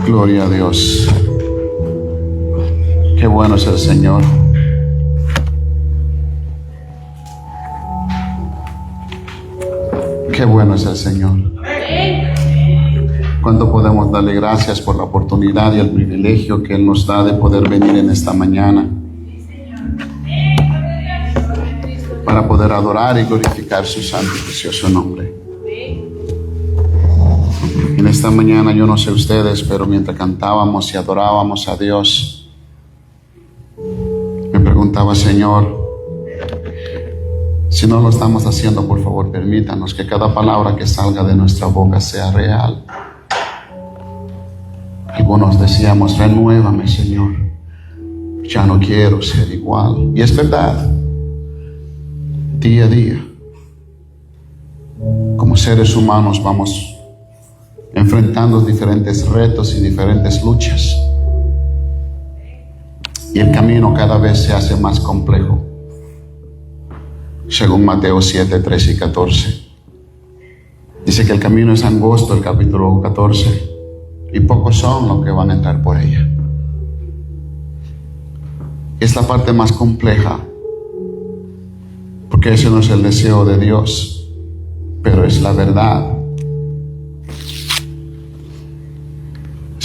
Gloria a Dios. Qué bueno es el Señor. Qué bueno es el Señor. ¿Cuánto podemos darle gracias por la oportunidad y el privilegio que Él nos da de poder venir en esta mañana para poder adorar y glorificar su santo y precioso nombre? En esta mañana, yo no sé ustedes, pero mientras cantábamos y adorábamos a Dios, me preguntaba, Señor, si no lo estamos haciendo, por favor, permítanos que cada palabra que salga de nuestra boca sea real. Algunos decíamos, renuévame, Señor, ya no quiero ser igual. Y es verdad, día a día, como seres humanos vamos enfrentando diferentes retos y diferentes luchas. Y el camino cada vez se hace más complejo. Según Mateo 7, 13 y 14. Dice que el camino es angosto, el capítulo 14, y pocos son los que van a entrar por ella. Es la parte más compleja, porque ese no es el deseo de Dios, pero es la verdad.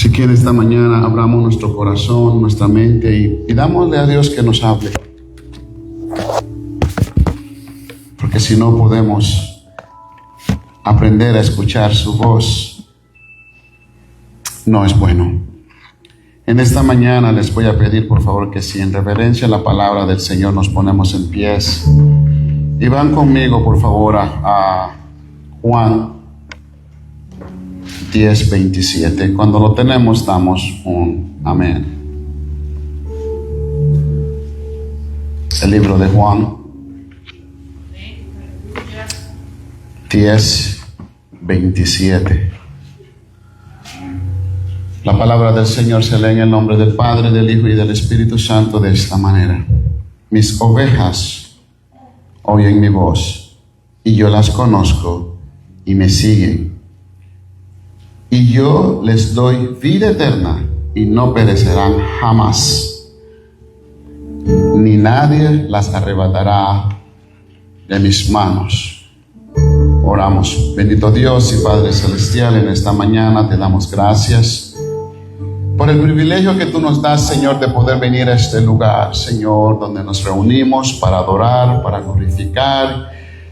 Así que en esta mañana abramos nuestro corazón, nuestra mente y pidámosle a Dios que nos hable. Porque si no podemos aprender a escuchar su voz, no es bueno. En esta mañana les voy a pedir por favor que si en reverencia a la palabra del Señor nos ponemos en pies y van conmigo por favor a Juan 10:27. Cuando lo tenemos, damos un amén. El libro de Juan 10:27. La palabra del Señor se lee en el nombre del Padre, del Hijo y del Espíritu Santo de esta manera. Mis ovejas oyen mi voz, y yo las conozco, y me siguen. Y yo les doy vida eterna, y no perecerán jamás, ni nadie las arrebatará de mis manos. Oramos. Bendito Dios y Padre Celestial, en esta mañana te damos gracias por el privilegio que tú nos das, Señor, de poder venir a este lugar, Señor, donde nos reunimos para adorar, para glorificar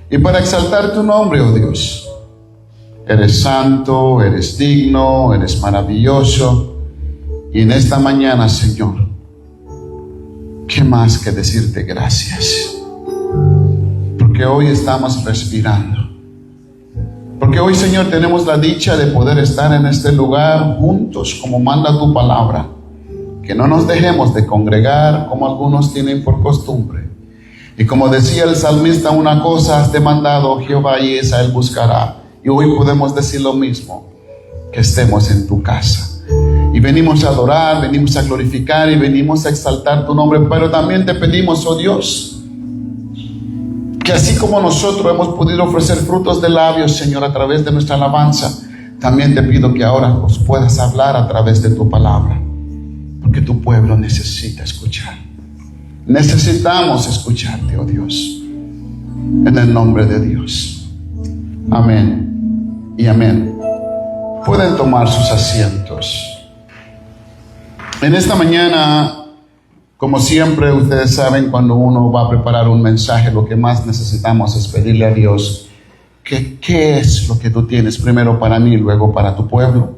y para exaltar tu nombre, oh Dios. Eres santo, eres digno, eres maravilloso. Y en esta mañana, Señor, ¿qué más que decirte gracias? Porque hoy estamos respirando. Porque hoy, Señor, tenemos la dicha de poder estar en este lugar juntos, como manda tu palabra. Que no nos dejemos de congregar como algunos tienen por costumbre. Y como decía el salmista, una cosa has demandado, Jehová, y esa Él buscará. Y hoy podemos decir lo mismo, que estemos en tu casa. Y venimos a adorar, venimos a glorificar y venimos a exaltar tu nombre. Pero también te pedimos, oh Dios, que así como nosotros hemos podido ofrecer frutos de labios, Señor, a través de nuestra alabanza, también te pido que ahora nos puedas hablar a través de tu palabra. Porque tu pueblo necesita escuchar. Necesitamos escucharte, oh Dios. En el nombre de Dios. Amén y amén. Pueden tomar sus asientos. En esta mañana, como siempre, ustedes saben, cuando uno va a preparar un mensaje, lo que más necesitamos es pedirle a Dios ¿qué es lo que tú tienes primero para mí y luego para tu pueblo?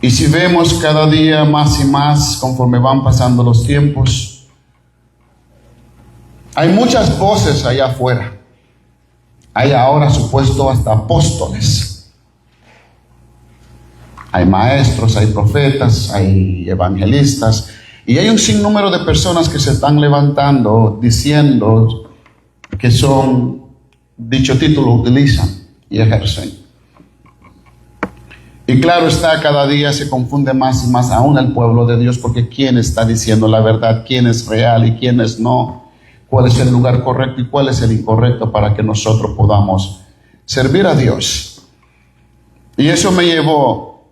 Y si vemos cada día más y más conforme van pasando los tiempos, hay muchas voces allá afuera. Hay ahora supuesto hasta apóstoles. Hay maestros, hay profetas, hay evangelistas. Y hay un sinnúmero de personas que se están levantando diciendo que son, dicho título utilizan y ejercen. Y claro está, cada día se confunde más y más aún el pueblo de Dios, porque quién está diciendo la verdad, quién es real y quién es no, cuál es el lugar correcto y cuál es el incorrecto para que nosotros podamos servir a Dios. Y eso me llevó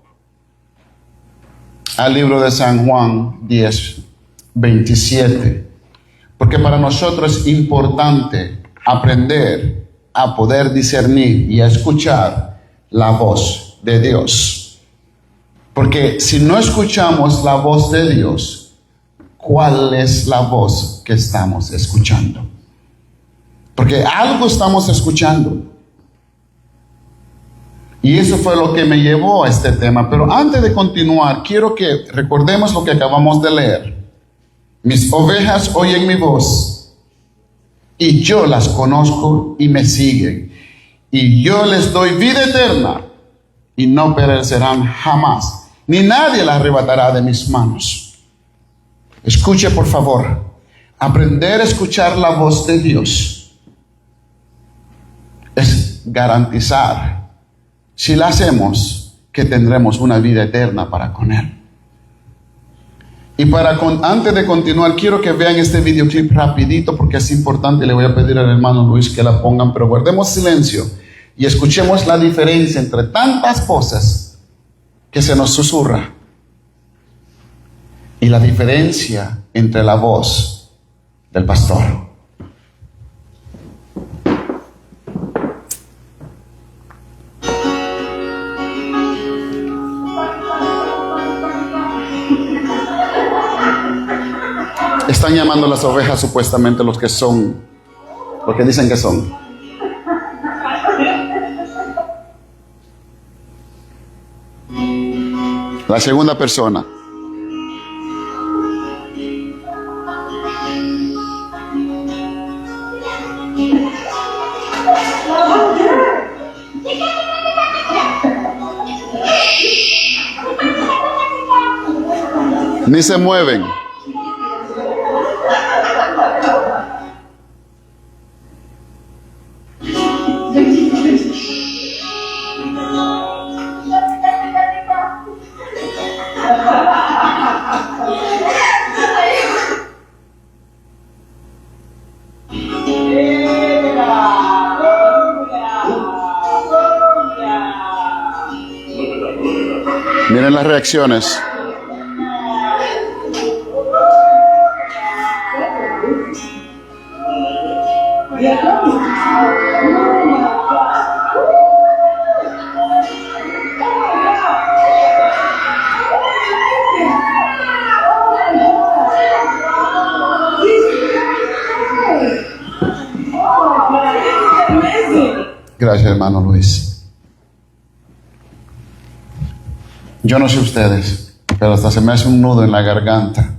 al libro de San Juan 10:27, porque para nosotros es importante aprender a poder discernir y a escuchar la voz de Dios. Porque si no escuchamos la voz de Dios, ¿cuál es la voz que estamos escuchando? Porque algo estamos escuchando. Y eso fue lo que me llevó a este tema. Pero antes de continuar, quiero que recordemos lo que acabamos de leer. Mis ovejas oyen mi voz, y yo las conozco y me siguen. Y yo les doy vida eterna, y no perecerán jamás, ni nadie las arrebatará de mis manos. Escuche, por favor. Aprender a escuchar la voz de Dios es garantizar, si la hacemos, que tendremos una vida eterna para con Él. Y antes de continuar, quiero que vean este videoclip rapidito, porque es importante. Le voy a pedir al hermano Luis que la pongan, pero guardemos silencio y escuchemos la diferencia entre tantas voces que se nos susurra y la diferencia entre la voz del pastor. Están llamando las ovejas supuestamente los que son, lo que dicen que son. La segunda persona. Ni se mueven. Miren las reacciones. Gracias, hermano Luis. Yo no sé ustedes, pero hasta se me hace un nudo en la garganta,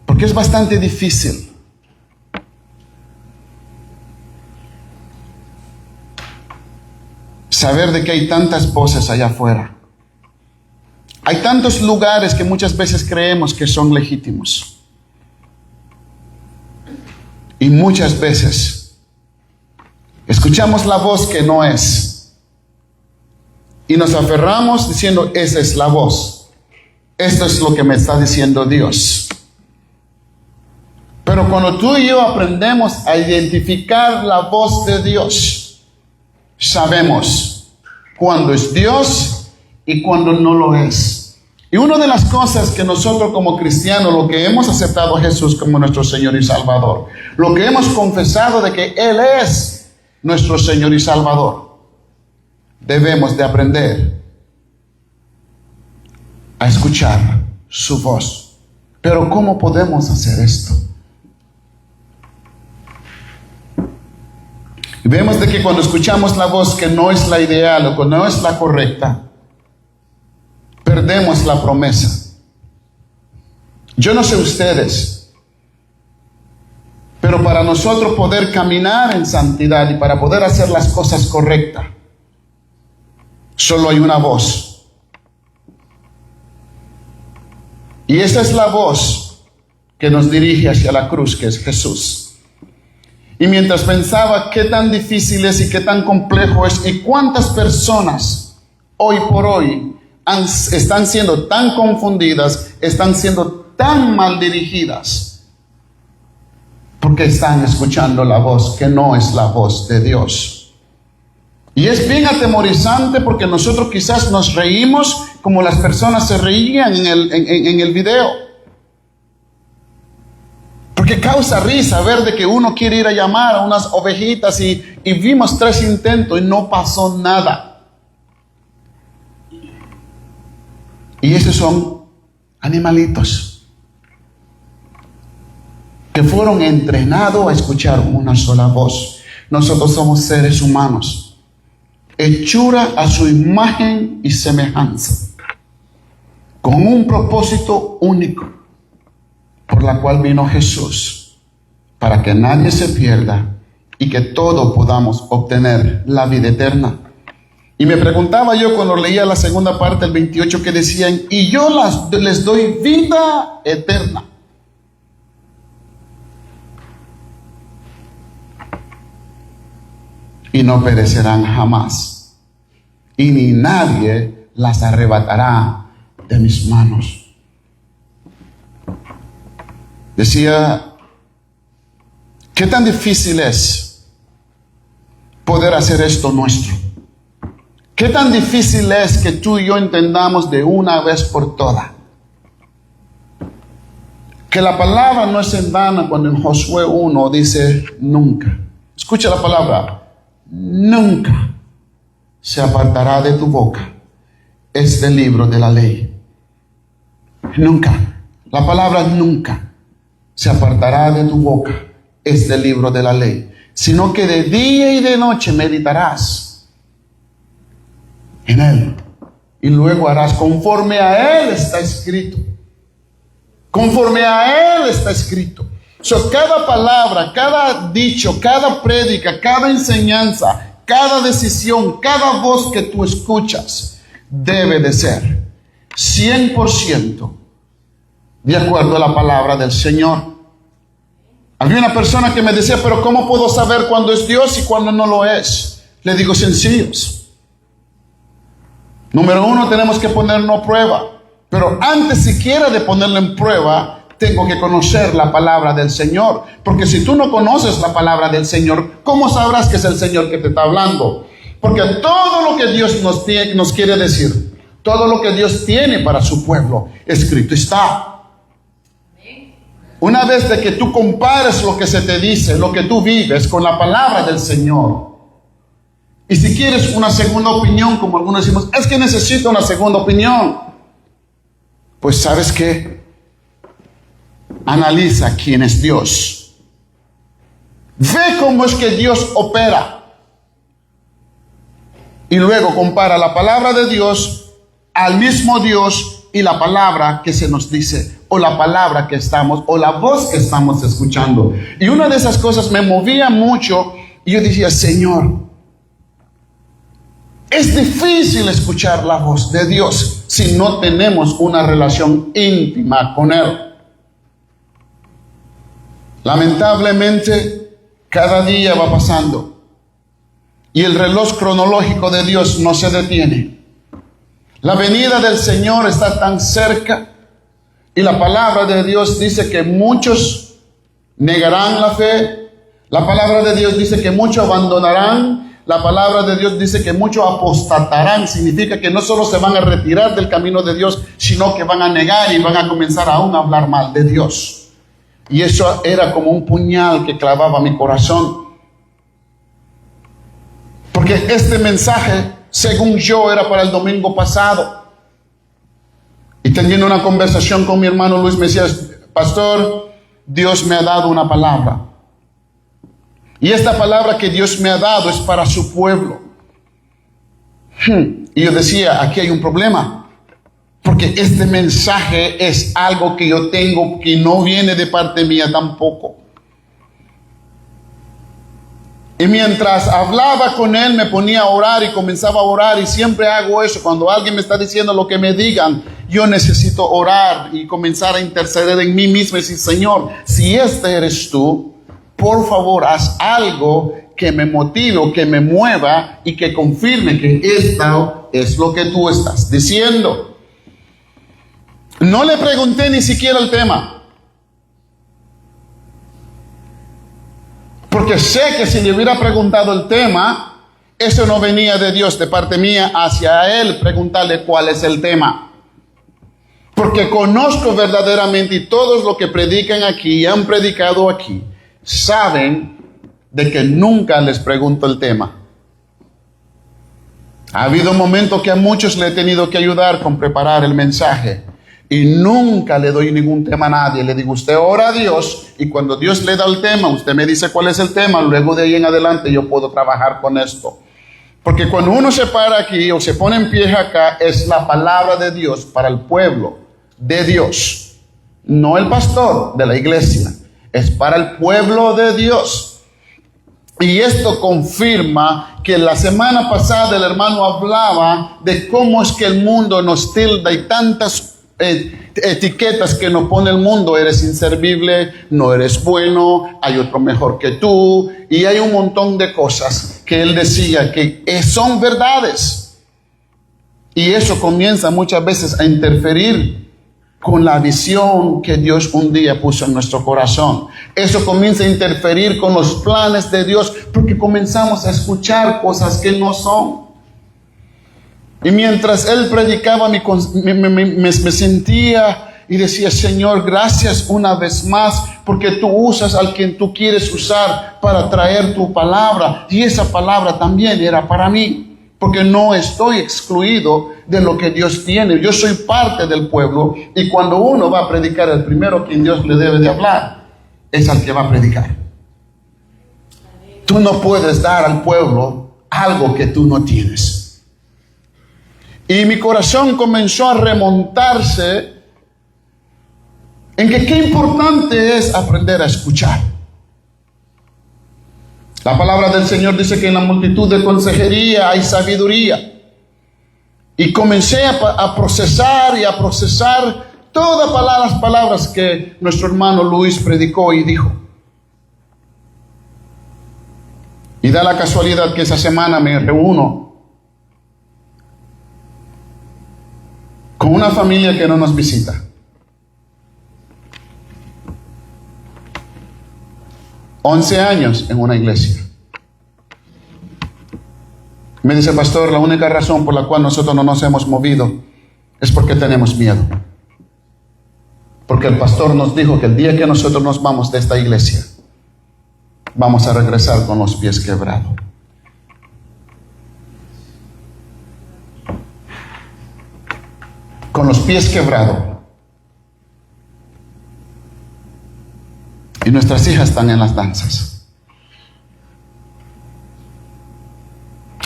porque es bastante difícil saber de que hay tantas voces allá afuera. Hay tantos lugares que muchas veces creemos que son legítimos, y muchas veces escuchamos la voz que no es. Y nos aferramos diciendo, esa es la voz. Esto es lo que me está diciendo Dios. Pero cuando tú y yo aprendemos a identificar la voz de Dios, sabemos cuándo es Dios y cuándo no lo es. Y una de las cosas que nosotros como cristianos, lo que hemos aceptado a Jesús como nuestro Señor y Salvador, lo que hemos confesado de que Él es nuestro Señor y Salvador, debemos de aprender a escuchar su voz. Pero ¿cómo podemos hacer esto? Y vemos de que cuando escuchamos la voz que no es la ideal o que no es la correcta, perdemos la promesa. Yo no sé ustedes, pero para nosotros poder caminar en santidad y para poder hacer las cosas correctas, solo hay una voz. Y esa es la voz que nos dirige hacia la cruz, que es Jesús. Y mientras pensaba qué tan difícil es y qué tan complejo es y cuántas personas hoy por hoy están siendo tan confundidas, están siendo tan mal dirigidas, porque están escuchando la voz que no es la voz de Dios. Y es bien atemorizante porque nosotros quizás nos reímos como las personas se reían en el video. Porque causa risa ver de que uno quiere ir a llamar a unas ovejitas y vimos 3 intentos y no pasó nada. Y esos son animalitos que fueron entrenados a escuchar una sola voz. Nosotros somos seres humanos, hechura a su imagen y semejanza, con un propósito único, por la cual vino Jesús, para que nadie se pierda y que todos podamos obtener la vida eterna. Y me preguntaba yo cuando leía la segunda parte, el 28, que decían, y yo les doy vida eterna. Y no perecerán jamás, y ni nadie las arrebatará de mis manos. Decía, ¿qué tan difícil es poder hacer esto nuestro? ¿Qué tan difícil es que tú y yo entendamos de una vez por todas que la palabra no es en vano cuando en Josué 1 dice nunca? Escucha la palabra, nunca se apartará de tu boca este libro de la ley. Nunca. La palabra nunca se apartará de tu boca este libro de la ley, sino que de día y de noche meditarás en él, y luego harás conforme a él está escrito. Conforme a él está escrito. Cada palabra, cada dicho, cada prédica, cada enseñanza, cada decisión, cada voz que tú escuchas debe de ser 100% de acuerdo a la palabra del Señor. Había una persona que me decía, pero ¿cómo puedo saber cuándo es Dios y cuándo no lo es? Le digo, sencillos. Número 1, tenemos que ponernos a prueba. Pero antes siquiera de ponerlo en prueba, tengo que conocer la palabra del Señor. Porque si tú no conoces la palabra del Señor, ¿cómo sabrás que es el Señor que te está hablando? Porque todo lo que Dios nos quiere decir, todo lo que Dios tiene para su pueblo, escrito está. Una vez de que tú compares lo que se te dice, lo que tú vives con la palabra del Señor, y si quieres una segunda opinión, como algunos decimos, es que necesito una segunda opinión, pues ¿sabes qué? Analiza quién es Dios. Ve cómo es que Dios opera. Y luego compara la palabra de Dios al mismo Dios y la palabra que se nos dice, o la palabra que estamos, o la voz que estamos escuchando. Y una de esas cosas me movía mucho, y yo decía, Señor, es difícil escuchar la voz de Dios si no tenemos una relación íntima con Él. Lamentablemente, cada día va pasando y el reloj cronológico de Dios no se detiene. La venida del Señor está tan cerca y la palabra de Dios dice que muchos negarán la fe. La palabra de Dios dice que muchos abandonarán. La palabra de Dios dice que muchos apostatarán. Significa que no solo se van a retirar del camino de Dios, sino que van a negar y van a comenzar aún a hablar mal de Dios. Y eso era como un puñal que clavaba mi corazón. Porque este mensaje, según yo, era para el domingo pasado. Y teniendo una conversación con mi hermano Luis, me decía, pastor, Dios me ha dado una palabra. Y esta palabra que Dios me ha dado es para su pueblo. Y yo decía, aquí hay un problema. Porque este mensaje es algo que yo tengo que no viene de parte mía tampoco. Y mientras hablaba con él, me ponía a orar y comenzaba a orar. Y siempre hago eso. Cuando alguien me está diciendo lo que me digan, yo necesito orar y comenzar a interceder en mí mismo y decir, Señor, si este eres tú, por favor, haz algo que me motive o que me mueva y que confirme que esto es lo que tú estás diciendo. No le pregunté ni siquiera el tema. Porque sé que si le hubiera preguntado el tema, eso no venía de Dios, de parte mía hacia él, preguntarle cuál es el tema. Porque conozco verdaderamente, y todos los que predican aquí y han predicado aquí, saben de que nunca les pregunto el tema. Ha habido momentos que a muchos le he tenido que ayudar con preparar el mensaje. Y nunca le doy ningún tema a nadie. Le digo, usted ora a Dios y cuando Dios le da el tema, usted me dice cuál es el tema. Luego de ahí en adelante yo puedo trabajar con esto. Porque cuando uno se para aquí o se pone en pie acá, es la palabra de Dios para el pueblo de Dios. No el pastor de la iglesia. Es para el pueblo de Dios. Y esto confirma que la semana pasada el hermano hablaba de cómo es que el mundo nos tilda y tantas etiquetas que nos pone el mundo. Eres inservible, no eres bueno, hay otro mejor que tú, y hay un montón de cosas que él decía que son verdades, y eso comienza muchas veces a interferir con la visión que Dios un día puso en nuestro corazón. Eso comienza a interferir con los planes de Dios, porque comenzamos a escuchar cosas que no son. Y mientras él predicaba, me sentía y decía, Señor, gracias una vez más, porque tú usas al quien tú quieres usar para traer tu palabra. Y esa palabra también era para mí, porque no estoy excluido de lo que Dios tiene. Yo soy parte del pueblo, y cuando uno va a predicar, el primero quien Dios le debe de hablar es al que va a predicar. Tú no puedes dar al pueblo algo que tú no tienes. Y mi corazón comenzó a remontarse en que qué importante es aprender a escuchar. La palabra del Señor dice que en la multitud de consejería hay sabiduría. Y comencé a procesar y a procesar todas las palabras que nuestro hermano Luis predicó y dijo. Y da la casualidad que esa semana me reúno con una familia que no nos visita. 11 años en una iglesia. Me dice, pastor, la única razón por la cual nosotros no nos hemos movido es porque tenemos miedo. Porque el pastor nos dijo que el día que nosotros nos vamos de esta iglesia, vamos a regresar con los pies quebrados. Con los pies quebrados. Y nuestras hijas están en las danzas.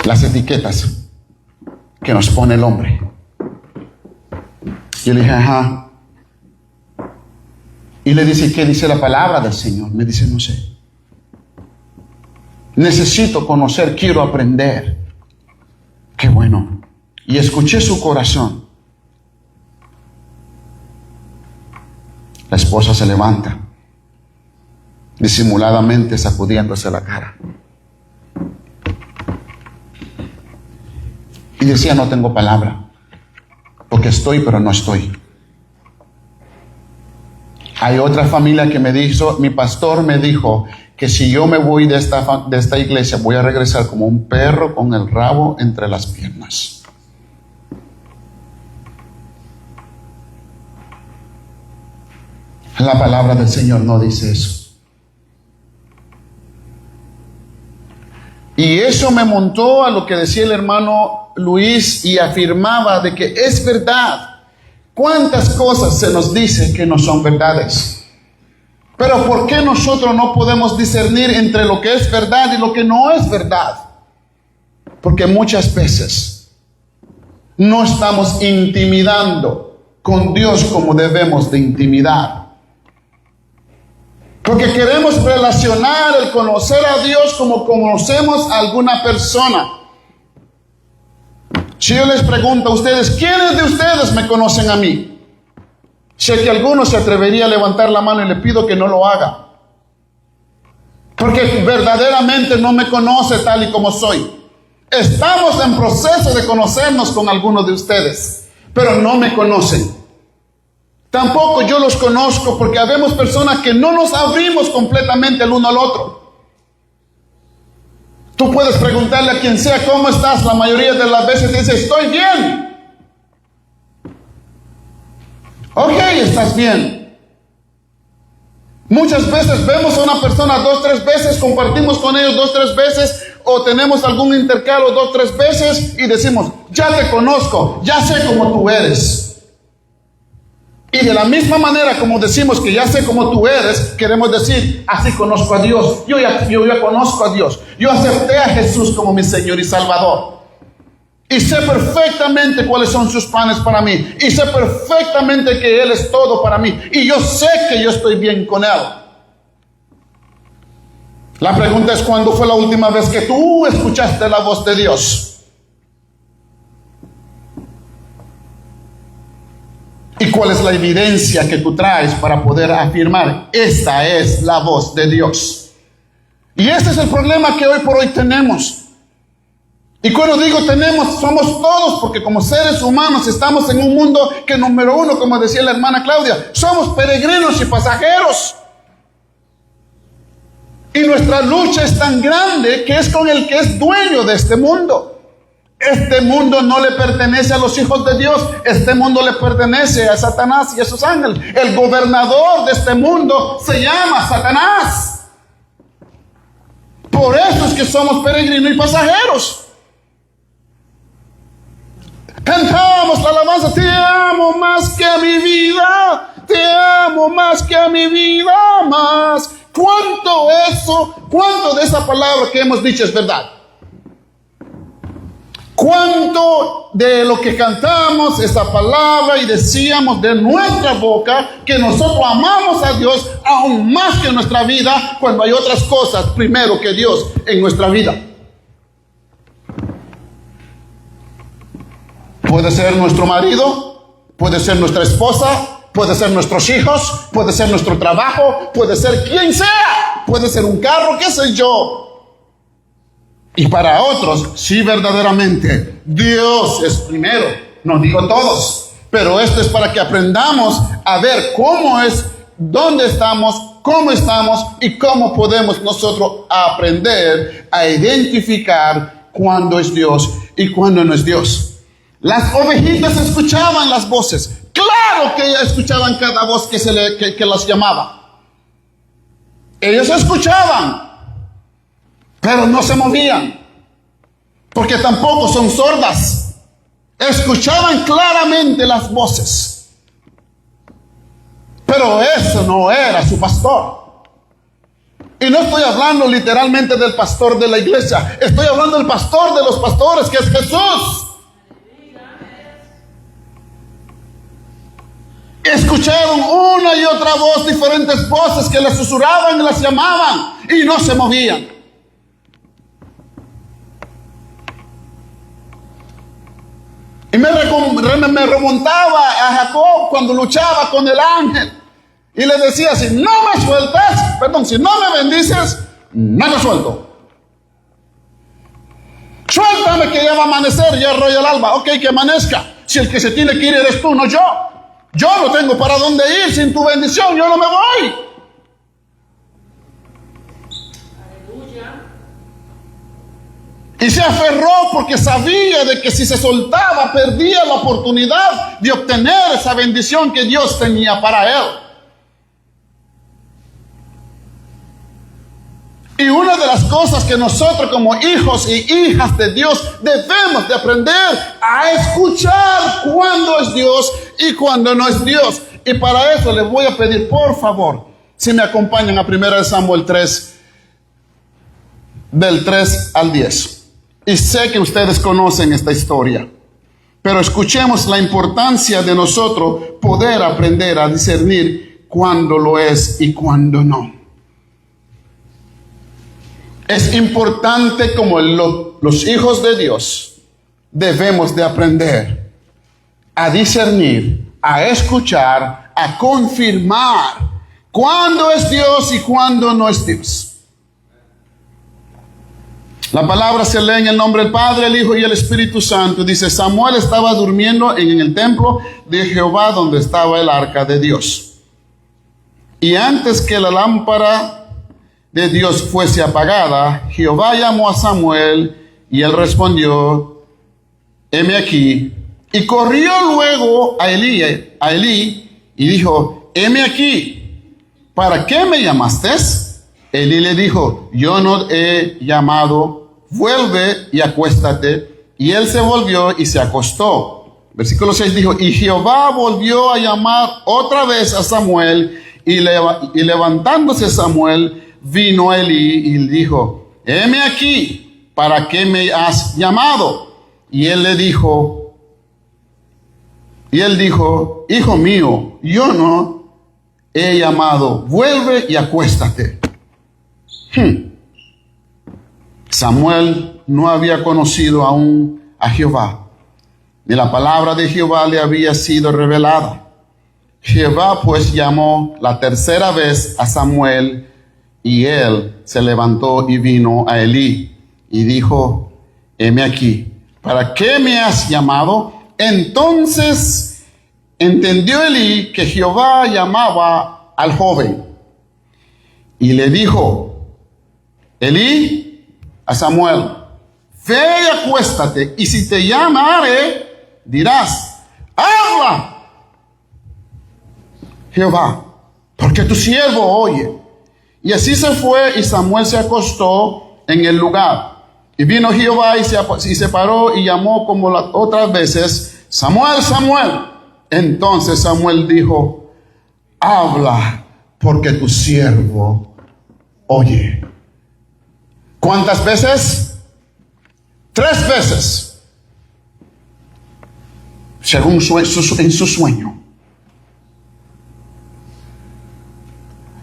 Las etiquetas que nos pone el hombre. Yo le dije, ajá. Y le dice, ¿qué dice la palabra del Señor? Me dice, no sé. Necesito conocer, quiero aprender. Qué bueno. Y escuché su corazón. La esposa se levanta, disimuladamente sacudiéndose la cara. Y decía, no tengo palabra, porque estoy, pero no estoy. Hay otra familia que me dijo, mi pastor me dijo, que si yo me voy de esta iglesia, voy a regresar como un perro con el rabo entre las piernas. La palabra del Señor no dice eso. Y eso me montó a lo que decía el hermano Luis y afirmaba de que es verdad. ¿Cuántas cosas se nos dice que no son verdades? Pero ¿por qué nosotros no podemos discernir entre lo que es verdad y lo que no es verdad? Porque muchas veces no estamos intimidando con Dios como debemos de intimidar. Porque queremos relacionar el conocer a Dios como conocemos a alguna persona. Si yo les pregunto a ustedes, ¿quiénes de ustedes me conocen a mí? Sé que alguno se atrevería a levantar la mano y le pido que no lo haga. Porque verdaderamente no me conoce tal y como soy. Estamos en proceso de conocernos con algunos de ustedes, pero no me conocen. Tampoco yo los conozco porque habemos personas que no nos abrimos completamente el uno al otro. Tú puedes preguntarle a quien sea, ¿cómo estás? La mayoría de las veces dice, estoy bien. Ok, estás bien. Muchas veces vemos a una persona 2, 3 veces, compartimos con ellos 2, 3 veces, o tenemos algún intercambio 2, 3 veces y decimos, ya te conozco, ya sé cómo tú eres. Y de la misma manera como decimos que ya sé cómo tú eres, queremos decir, así conozco a Dios. Yo ya conozco a Dios. Yo acepté a Jesús como mi Señor y Salvador. Y sé perfectamente cuáles son sus planes para mí. Y sé perfectamente que Él es todo para mí. Y yo sé que yo estoy bien con Él. La pregunta es, ¿cuándo fue la última vez que tú escuchaste la voz de Dios? ¿Y cuál es la evidencia que tú traes para poder afirmar, esta es la voz de Dios? Y ese es el problema que hoy por hoy tenemos. Y cuando digo tenemos, somos todos, porque como seres humanos estamos en un mundo que, número uno, como decía la hermana Claudia, somos peregrinos y pasajeros. Y nuestra lucha es tan grande que es con el que es dueño de este mundo. Este mundo no le pertenece a los hijos de Dios. Este mundo le pertenece a Satanás y a sus ángeles. El gobernador de este mundo se llama Satanás. Por eso es que somos peregrinos y pasajeros. Cantamos la alabanza, te amo más que a mi vida, te amo más que a mi vida, más. ¿Cuánto de esa palabra que hemos dicho es verdad? ¿Cuánto de lo que cantamos, esa palabra y decíamos de nuestra boca, que nosotros amamos a Dios aún más que nuestra vida, cuando hay otras cosas primero que Dios en nuestra vida? Puede ser nuestro marido, puede ser nuestra esposa, puede ser nuestros hijos, puede ser nuestro trabajo, puede ser quien sea, puede ser un carro, qué sé yo. Y para otros, sí, verdaderamente, Dios es primero. No digo todos, pero esto es para que aprendamos a ver cómo es, dónde estamos, cómo estamos y cómo podemos nosotros aprender a identificar cuándo es Dios y cuándo no es Dios. Las ovejitas escuchaban las voces. Claro que ellas escuchaban cada voz que las llamaba. Ellos escuchaban, pero no se movían, porque tampoco son sordas. Escuchaban claramente las voces, pero eso no era su pastor. Y no estoy hablando literalmente del pastor de la iglesia, estoy hablando del pastor de los pastores, que es Jesús. Escucharon una y otra voz, diferentes voces que les susurraban y las llamaban y no se movían. Y me remontaba a Jacob cuando luchaba con el ángel y le decía, si no me sueltas, si no me bendices, no te suelto. Suéltame que ya va a amanecer, ya arroya el alba. Ok, que amanezca. Si el que se tiene que ir eres tú, no yo. Yo no tengo para dónde ir sin tu bendición, yo no me voy. Aleluya. Y se aferró porque sabía de que si se soltaba perdía la oportunidad de obtener esa bendición que Dios tenía para él. Y una de las cosas que nosotros como hijos y hijas de Dios debemos de aprender a escuchar cuándo es Dios y cuándo no es Dios. Y para eso les voy a pedir, por favor, Si me acompañan a 1 Samuel 3, del 3 al 10. Y sé que ustedes conocen esta historia, pero escuchemos la importancia de nosotros poder aprender a discernir cuándo lo es y cuándo no. Es importante, como los hijos de Dios, debemos de aprender a discernir, a escuchar, a confirmar cuándo es Dios y cuándo no es Dios. La palabra se lee en el nombre del Padre, el Hijo y el Espíritu Santo. Dice, Samuel estaba durmiendo en el templo de Jehová donde estaba el arca de Dios. Y antes que la lámpara de Dios fuese apagada, Jehová llamó a Samuel y él respondió, heme aquí. Y corrió luego a Elí y dijo, heme aquí, ¿para qué me llamaste? Elí le dijo, yo no he llamado, vuelve y acuéstate. Y él se volvió y se acostó. Versículo 6 dijo, y Jehová volvió a llamar otra vez a Samuel, y levantándose Samuel, vino a Elí y dijo, heme aquí, ¿para qué me has llamado? Y él dijo, hijo mío, yo no he llamado, vuelve y acuéstate. Samuel no había conocido aún a Jehová, ni la palabra de Jehová le había sido revelada. Jehová pues llamó la tercera vez a Samuel, y él se levantó y vino a Elí y dijo, heme aquí, ¿para qué me has llamado? Entonces entendió Elí que Jehová llamaba al joven, y le dijo Elí a Samuel, ve y acuéstate, y si te llamare, dirás, habla Jehová, porque tu siervo oye. Y así se fue, y Samuel se acostó en el lugar. Y vino Jehová y se paró y llamó como las otras veces, Samuel, Samuel. Entonces Samuel dijo, habla, porque tu siervo oye. ¿Cuántas veces? 3 veces. Según en su sueño.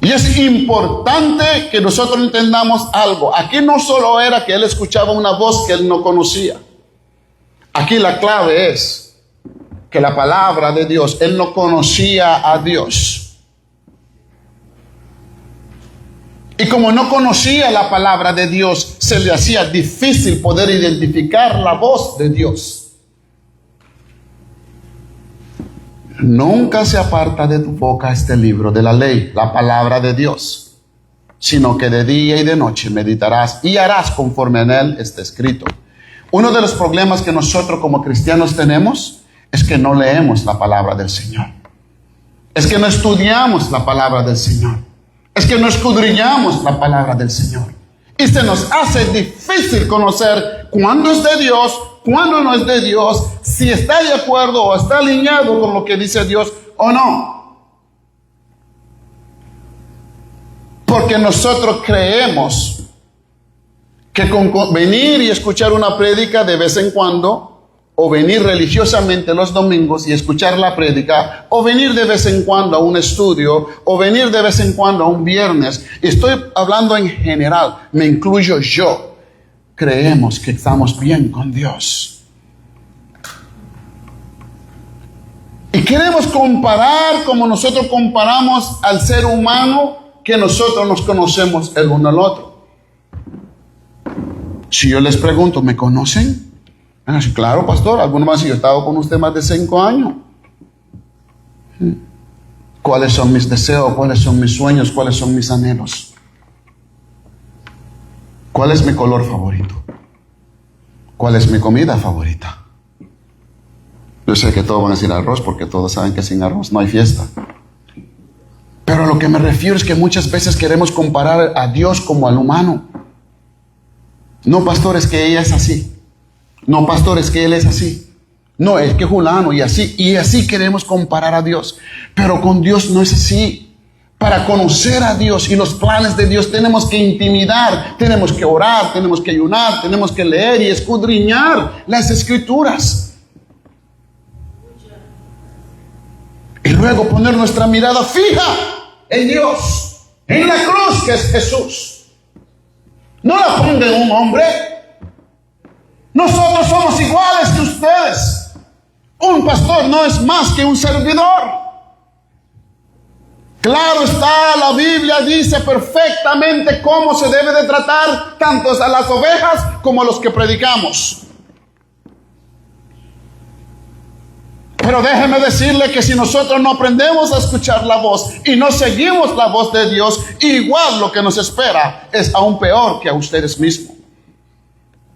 Y es importante que nosotros entendamos algo. Aquí no solo era que él escuchaba una voz que él no conocía. Aquí la clave es que la palabra de Dios, él no conocía a Dios. Y como no conocía la palabra de Dios, se le hacía difícil poder identificar la voz de Dios. Nunca se aparta de tu boca este libro de la ley, la palabra de Dios, sino que de día y de noche meditarás y harás conforme en él está escrito. Uno de los problemas que nosotros como cristianos tenemos es que no leemos la palabra del Señor. Es que no estudiamos la palabra del Señor. Es que no escudriñamos la palabra del Señor. Y se nos hace difícil conocer cuándo es de Dios, cuándo no es de Dios, si está de acuerdo o está alineado con lo que dice Dios o no. Porque nosotros creemos que con venir y escuchar una prédica de vez en cuando, o venir religiosamente los domingos y escuchar la prédica, o venir de vez en cuando a un estudio, o venir de vez en cuando a un viernes. Estoy hablando en general, me incluyo yo. Creemos que estamos bien con Dios. Y queremos comparar como nosotros comparamos al ser humano, que nosotros nos conocemos el uno al otro. Si yo les pregunto, ¿me conocen? Claro, pastor, algunos más, yo he estado con usted más de 5 años. ¿Cuáles son mis deseos? ¿Cuáles son mis sueños? ¿Cuáles son mis anhelos? ¿Cuál es mi color favorito? ¿Cuál es mi comida favorita? Yo sé que todos van a decir arroz, porque todos saben que sin arroz no hay fiesta. Pero a lo que me refiero es que muchas veces queremos comparar a Dios como al humano. No, pastor, es que ella es así. No, pastor, es que él es así. No, es que fulano y así queremos comparar a Dios. Pero con Dios no es así. Para conocer a Dios y los planes de Dios tenemos que intimidar, tenemos que orar, tenemos que ayunar, tenemos que leer y escudriñar las Escrituras. Y luego poner nuestra mirada fija en Dios, en la cruz que es Jesús. No la ponga en un hombre. Nosotros somos iguales que ustedes. Un pastor no es más que un servidor. Claro está, la Biblia dice perfectamente cómo se debe de tratar tanto a las ovejas como a los que predicamos. Pero déjeme decirle que si nosotros no aprendemos a escuchar la voz y no seguimos la voz de Dios, igual lo que nos espera es aún peor que a ustedes mismos.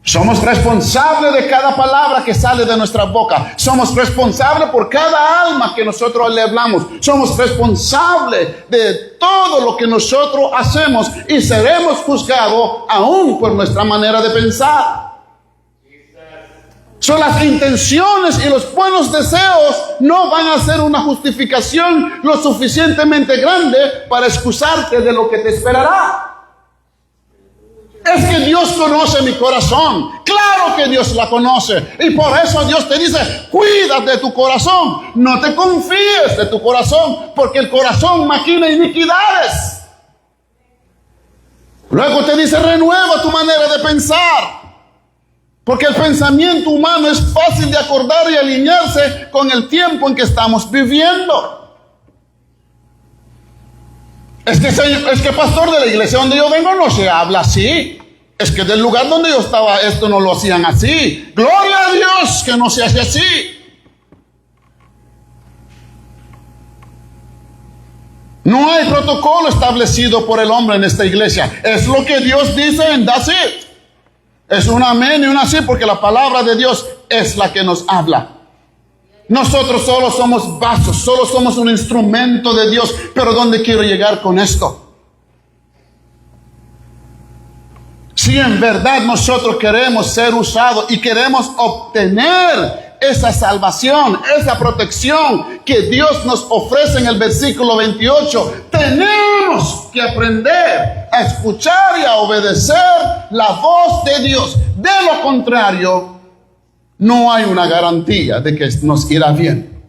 Somos responsables de cada palabra que sale de nuestra boca. Somos responsables por cada alma que nosotros le hablamos. Somos responsables de todo lo que nosotros hacemos y seremos juzgados aún por nuestra manera de pensar. Son las intenciones y los buenos deseos no van a ser una justificación lo suficientemente grande para excusarte de lo que te esperará. Es que Dios conoce mi corazón. Claro que Dios la conoce. Y por eso Dios te dice, cuida de tu corazón. No te confíes de tu corazón, porque el corazón maquina iniquidades. Luego te dice, renueva tu manera de pensar. Porque el pensamiento humano es fácil de acordar y alinearse con el tiempo en que estamos viviendo. Es que pastor, de la iglesia donde yo vengo no se habla así. Es que del lugar donde yo estaba esto no lo hacían así. Gloria a Dios que no se hace así. No hay protocolo establecido por el hombre en esta iglesia. Es lo que Dios dice and that's it. Es un amén y un así, porque la palabra de Dios es la que nos habla. Nosotros solo somos vasos, solo somos un instrumento de Dios. Pero ¿dónde quiero llegar con esto? Si en verdad nosotros queremos ser usados y queremos obtener esa salvación, esa protección que Dios nos ofrece en el versículo 28, tenemos que aprender a escuchar y a obedecer la voz de Dios. De lo contrario, no hay una garantía de que nos irá bien.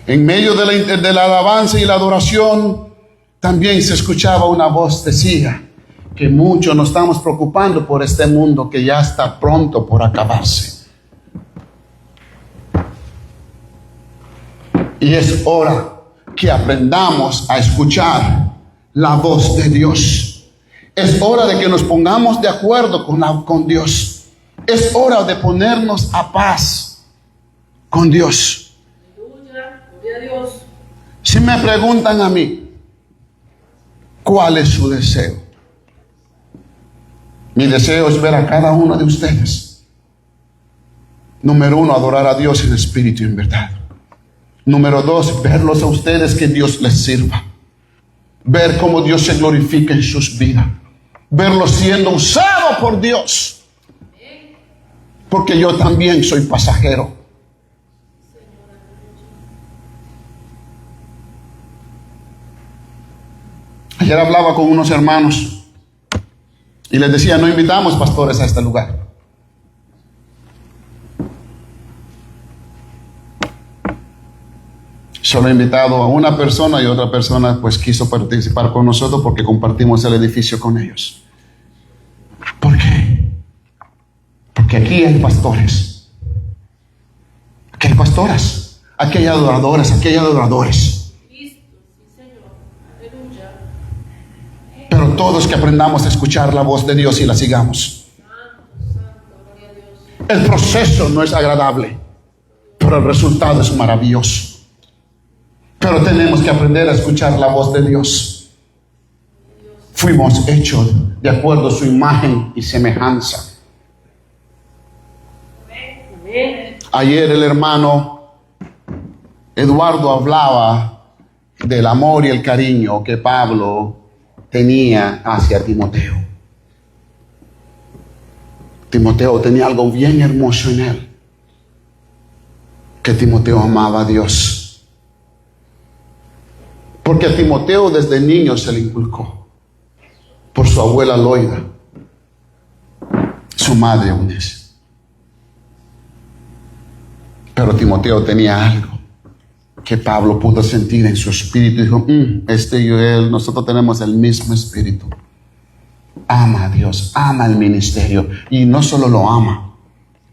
En medio de la alabanza y la adoración, también se escuchaba una voz, decía que muchos nos estamos preocupando por este mundo que ya está pronto por acabarse. Y es hora que aprendamos a escuchar la voz de Dios. Es hora de que nos pongamos de acuerdo con Dios. Es hora de ponernos a paz con Dios. Si me preguntan a mí, ¿cuál es su deseo? Mi deseo es ver a cada uno de ustedes. Número 1, adorar a Dios en espíritu y en verdad. Número 2, verlos a ustedes, que Dios les sirva. Ver cómo Dios se glorifica en sus vidas. Verlos siendo usados por Dios. Porque yo también soy pasajero. Ayer hablaba con unos hermanos y les decía, no invitamos pastores a este lugar. Solo he invitado a una persona y otra persona pues quiso participar con nosotros porque compartimos el edificio con ellos. ¿Por qué? Porque aquí hay pastores, aquí hay pastoras, aquí hay adoradoras, aquí hay adoradores. Pero todos que aprendamos a escuchar la voz de Dios y la sigamos. El proceso no es agradable, pero el resultado es maravilloso. Pero tenemos que aprender a escuchar la voz de Dios. Fuimos hechos de acuerdo a su imagen y semejanza. Ayer el hermano Eduardo hablaba del amor y el cariño que Pablo tenía hacia Timoteo. Timoteo tenía algo bien hermoso en él, que Timoteo amaba a Dios. Porque a Timoteo desde niño se le inculcó por su abuela Loida, su madre Eunice. Pero Timoteo tenía algo que Pablo pudo sentir en su espíritu. Dijo, este y él, nosotros tenemos el mismo espíritu. Ama a Dios, ama el ministerio. Y no solo lo ama,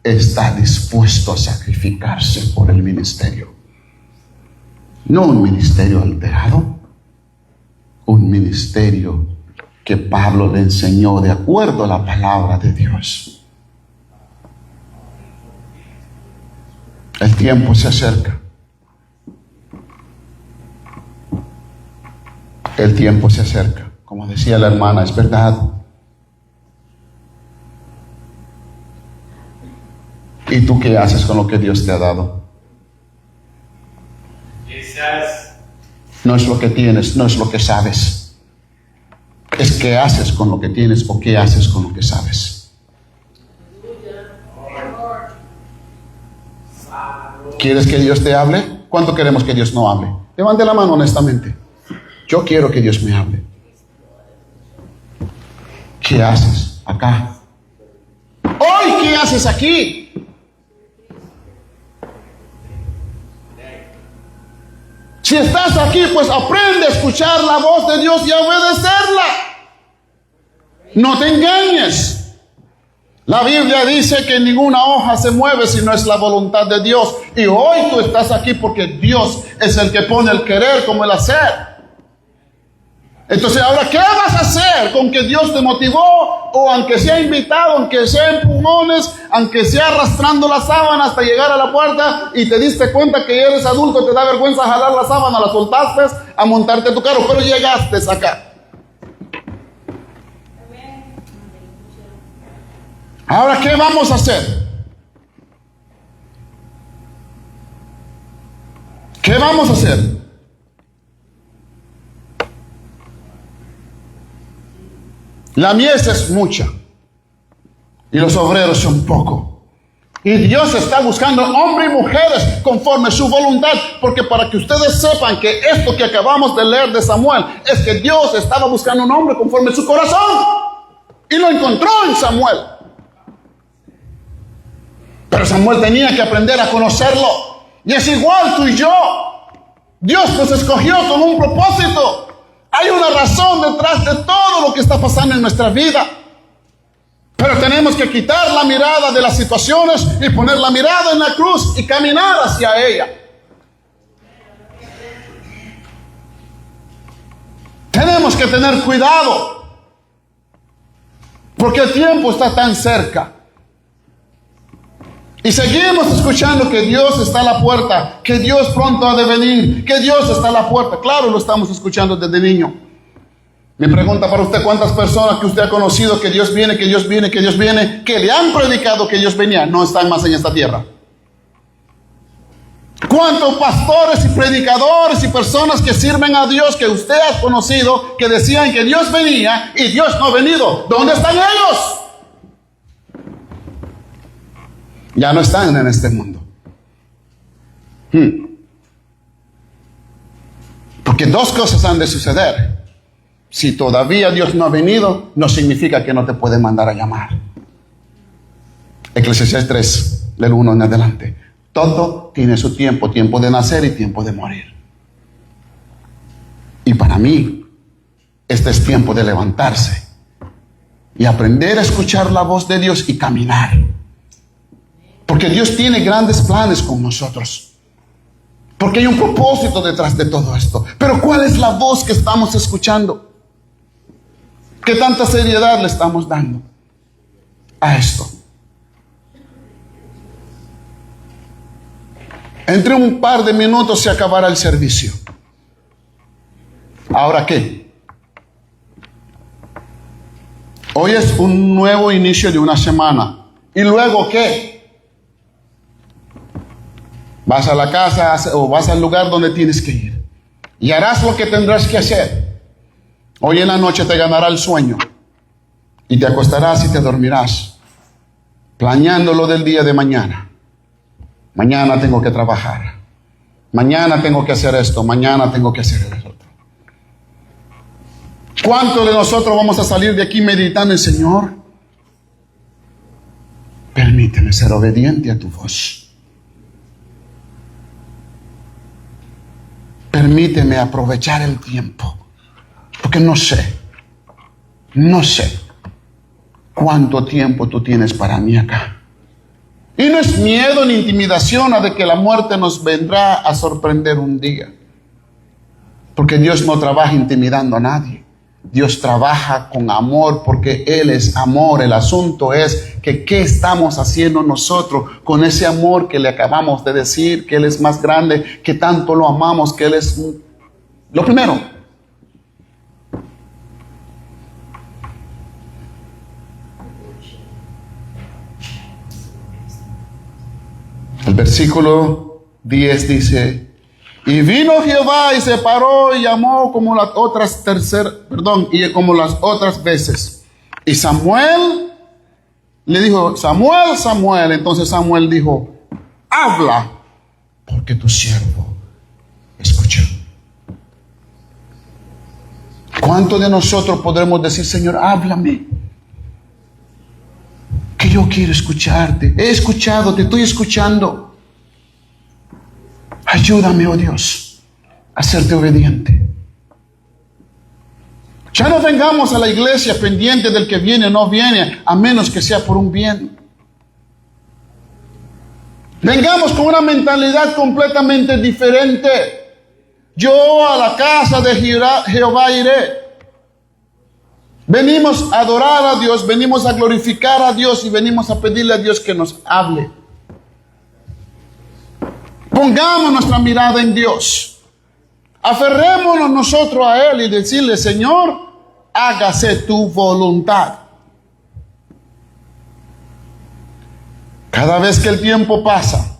está dispuesto a sacrificarse por el ministerio. No un ministerio alterado, un ministerio que Pablo le enseñó de acuerdo a la palabra de Dios. El tiempo se acerca. El tiempo se acerca. Como decía la hermana, es verdad. ¿Y tú qué haces con lo que Dios te ha dado? No es lo que tienes, no es lo que sabes. Es qué haces con lo que tienes o qué haces con lo que sabes. ¿Quieres que Dios te hable? ¿Cuánto queremos que Dios no hable? Levante la mano honestamente. Yo quiero que Dios me hable. ¿Qué haces acá? Hoy, ¿qué haces aquí? Si estás aquí, pues aprende a escuchar la voz de Dios y a obedecerla. No te engañes. La Biblia dice que ninguna hoja se mueve si no es la voluntad de Dios. Y hoy tú estás aquí porque Dios es el que pone el querer como el hacer. Entonces, ahora, ¿qué vas a hacer con que Dios te motivó? O aunque sea invitado, aunque sea empujones, aunque sea arrastrando la sábana hasta llegar a la puerta y te diste cuenta que eres adulto, te da vergüenza jalar la sábana, la soltaste a montarte a tu carro, pero llegaste acá. Ahora, ¿qué vamos a hacer? ¿Qué vamos a hacer? La mies es mucha y los obreros son pocos. Y Dios está buscando hombres y mujeres conforme a su voluntad, porque para que ustedes sepan que esto que acabamos de leer de Samuel es que Dios estaba buscando un hombre conforme a su corazón y lo encontró en Samuel. Pero Samuel tenía que aprender a conocerlo, y es igual tú y yo. Dios nos escogió con un propósito. Hay una razón detrás de todo lo que está pasando en nuestra vida. Pero tenemos que quitar la mirada de las situaciones y poner la mirada en la cruz y caminar hacia ella. Tenemos que tener cuidado, porque el tiempo está tan cerca. Y seguimos escuchando que Dios está a la puerta, que Dios pronto ha de venir, que Dios está a la puerta. Claro, lo estamos escuchando desde niño. Mi pregunta para usted, ¿cuántas personas que usted ha conocido que Dios viene, que Dios viene, que Dios viene, que le han predicado que Dios venía, no están más en esta tierra? ¿Cuántos pastores y predicadores y personas que sirven a Dios que usted ha conocido, que decían que Dios venía y Dios no ha venido? ¿Dónde están ellos? Ya no están en este mundo. Porque dos cosas han de suceder. Si todavía Dios no ha venido, no significa que no te puede mandar a llamar. Eclesiastés 3, del 1 en adelante. Todo tiene su tiempo, tiempo de nacer y tiempo de morir. Y para mí, este es tiempo de levantarse y aprender a escuchar la voz de Dios y caminar. Porque Dios tiene grandes planes con nosotros. Porque hay un propósito detrás de todo esto. Pero ¿cuál es la voz que estamos escuchando? ¿Qué tanta seriedad le estamos dando a esto? Entre un par de minutos se acabará el servicio. ¿Ahora qué? Hoy es un nuevo inicio de una semana. ¿Y luego qué? Vas a la casa o vas al lugar donde tienes que ir y harás lo que tendrás que hacer. Hoy en la noche te ganará el sueño y te acostarás y te dormirás planeando lo del día de mañana. Mañana tengo que trabajar. Mañana tengo que hacer esto. Mañana tengo que hacer eso otro. ¿Cuántos de nosotros vamos a salir de aquí meditando en Señor? Permíteme ser obediente a tu voz. Permíteme aprovechar el tiempo. Porque no sé cuánto tiempo tú tienes para mí acá. Y no es miedo ni intimidación a de que la muerte nos vendrá a sorprender un día. Porque Dios no trabaja intimidando a nadie. Dios trabaja con amor porque Él es amor. El asunto es que ¿qué estamos haciendo nosotros con ese amor que le acabamos de decir? Que Él es más grande, que tanto lo amamos, que Él es lo primero. El versículo 10 dice: y vino Jehová y se paró y llamó como las otras como las otras veces. Y Samuel le dijo: Samuel, Samuel. Entonces Samuel dijo: habla, porque tu siervo escuchó. ¿Cuántos de nosotros podremos decir: Señor, háblame? Que yo quiero escucharte. He escuchado, te estoy escuchando. Ayúdame, oh Dios, a serte obediente. Ya no vengamos a la iglesia pendiente del que viene o no viene, a menos que sea por un bien. Vengamos con una mentalidad completamente diferente. Yo a la casa de Jehová iré. Venimos a adorar a Dios, venimos a glorificar a Dios y venimos a pedirle a Dios que nos hable. Pongamos nuestra mirada en Dios. Aferrémonos nosotros a Él y decirle: Señor, hágase tu voluntad. Cada vez que el tiempo pasa,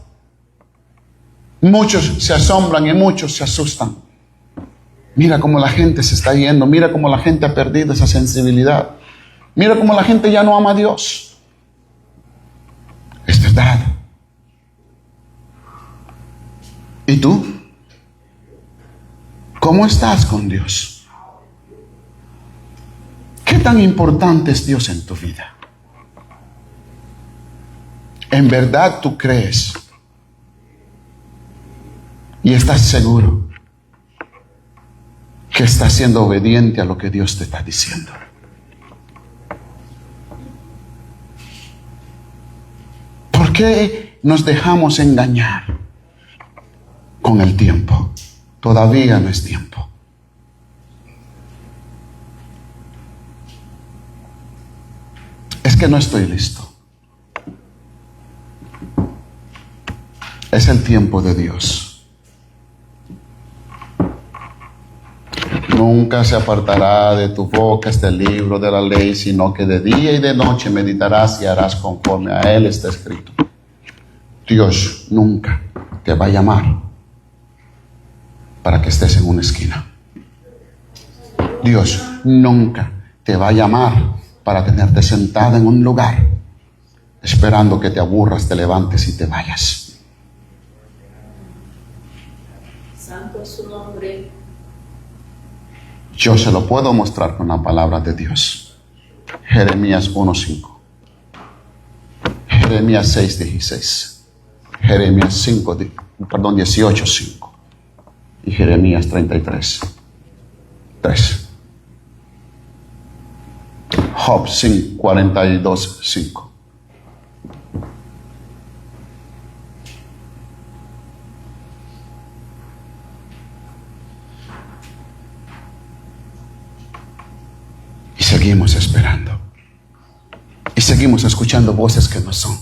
muchos se asombran y muchos se asustan. Mira cómo la gente se está yendo. Mira cómo la gente ha perdido esa sensibilidad. Mira cómo la gente ya no ama a Dios. Es verdad. ¿Y tú? ¿Cómo estás con Dios? ¿Qué tan importante es Dios en tu vida? ¿En verdad tú crees y estás seguro que estás siendo obediente a lo que Dios te está diciendo? ¿Por qué nos dejamos engañar con el tiempo? Todavía no es tiempo. Es que no estoy listo. Es el tiempo de Dios. Nunca se apartará de tu boca este libro de la ley, sino que de día y de noche meditarás y harás conforme a él está escrito. Dios nunca te va a llamar para que estés en una esquina. Dios nunca te va a llamar para tenerte sentada en un lugar esperando que te aburras, te levantes y te vayas. Santo es su nombre. Yo se lo puedo mostrar con la palabra de Dios. Jeremías 1:5, Jeremías 6:16, Jeremías 18:5 y Jeremías 33:3, Job 42:5. Y seguimos esperando. Y seguimos escuchando voces que no son.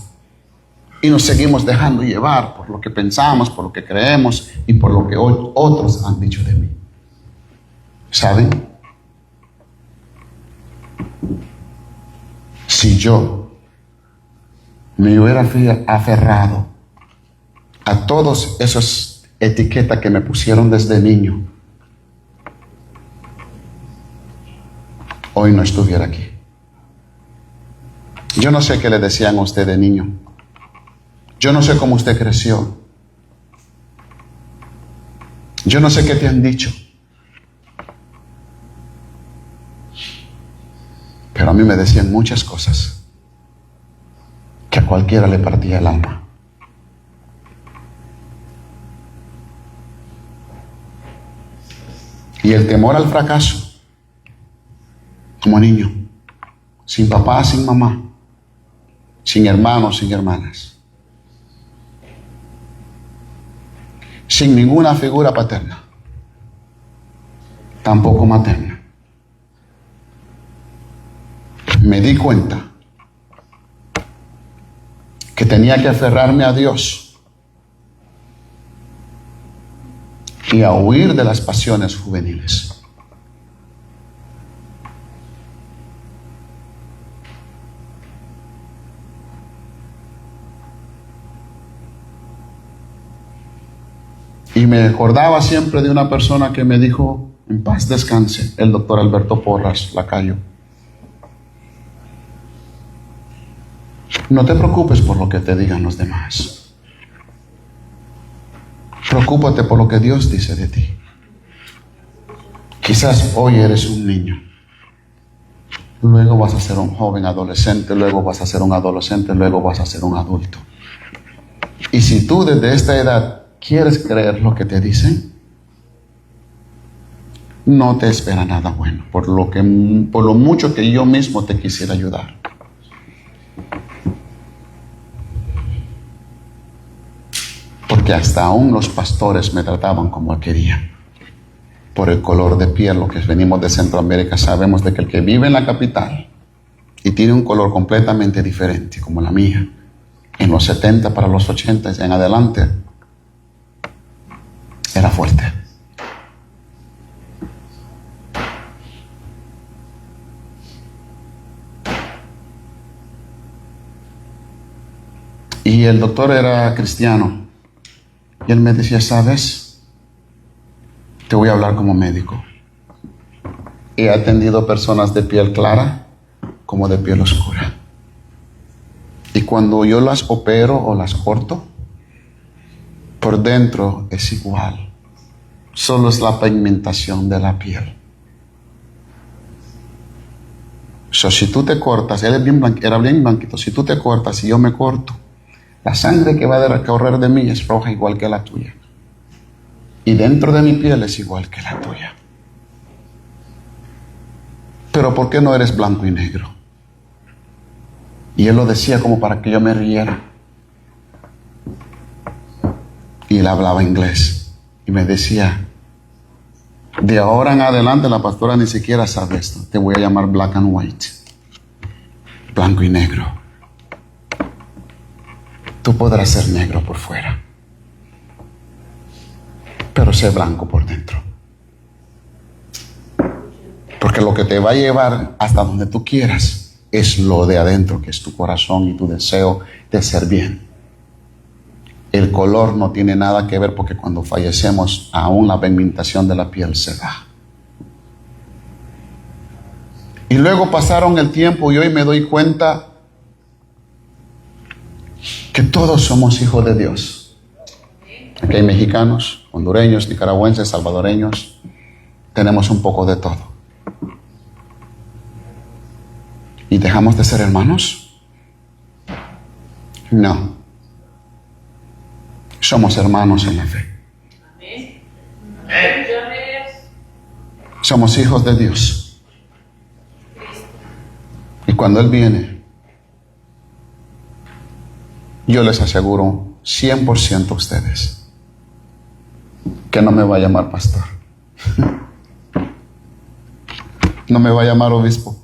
Y nos seguimos dejando llevar por lo que pensamos, por lo que creemos y por lo que otros han dicho de mí. ¿Saben? Si yo me hubiera aferrado a todas esas etiquetas que me pusieron desde niño, hoy no estuviera aquí. Yo no sé qué le decían a usted de niño. Yo no sé cómo usted creció. Yo no sé qué te han dicho. Pero a mí me decían muchas cosas que a cualquiera le partía el alma. Y el temor al fracaso, como niño, sin papá, sin mamá, sin hermanos, sin hermanas, sin ninguna figura paterna, tampoco materna. Me di cuenta que tenía que aferrarme a Dios y a huir de las pasiones juveniles. Y me acordaba siempre de una persona que me dijo, en paz descanse, el doctor Alberto Porras Lacayo: no te preocupes por lo que te digan los demás. Preocúpate por lo que Dios dice de ti. Quizás hoy eres un niño, luego vas a ser un joven adolescente, luego vas a ser un adolescente, luego vas a ser un adulto. Y si tú desde esta edad quieres creer lo que te dicen, no te espera nada bueno, por lo mucho que yo mismo te quisiera ayudar. Porque hasta aún los pastores me trataban como querían. Por el color de piel, los que venimos de Centroamérica sabemos de que el que vive en la capital y tiene un color completamente diferente, como la mía, en los 70 para los 80 en adelante, era fuerte. Y el doctor era cristiano. Y él me decía, ¿sabes? Te voy a hablar como médico. He atendido personas de piel clara como de piel oscura. Y cuando yo las opero o las corto, por dentro es igual. Solo es la pigmentación de la piel. Si tú te cortas, él era bien blanquito, si tú te cortas y yo me corto, la sangre que va a correr de mí es roja igual que la tuya. Y dentro de mi piel es igual que la tuya. Pero ¿por qué no eres blanco y negro? Y él lo decía como para que yo me riera. Y él hablaba inglés. Y me decía, de ahora en adelante la pastora ni siquiera sabe esto. Te voy a llamar black and white. Blanco y negro. Tú podrás ser negro por fuera, pero sé blanco por dentro. Porque lo que te va a llevar hasta donde tú quieras es lo de adentro, que es tu corazón y tu deseo de ser bien. El color no tiene nada que ver, porque cuando fallecemos aún la pigmentación de la piel se va. Y luego pasaron el tiempo y hoy me doy cuenta que todos somos hijos de Dios. Aquí hay mexicanos, hondureños, nicaragüenses, salvadoreños. Tenemos un poco de todo. ¿Y dejamos de ser hermanos? No. Somos hermanos en la fe. Somos hijos de Dios. Y cuando Él viene, yo les aseguro 100% a ustedes que no me va a llamar pastor. No me va a llamar obispo.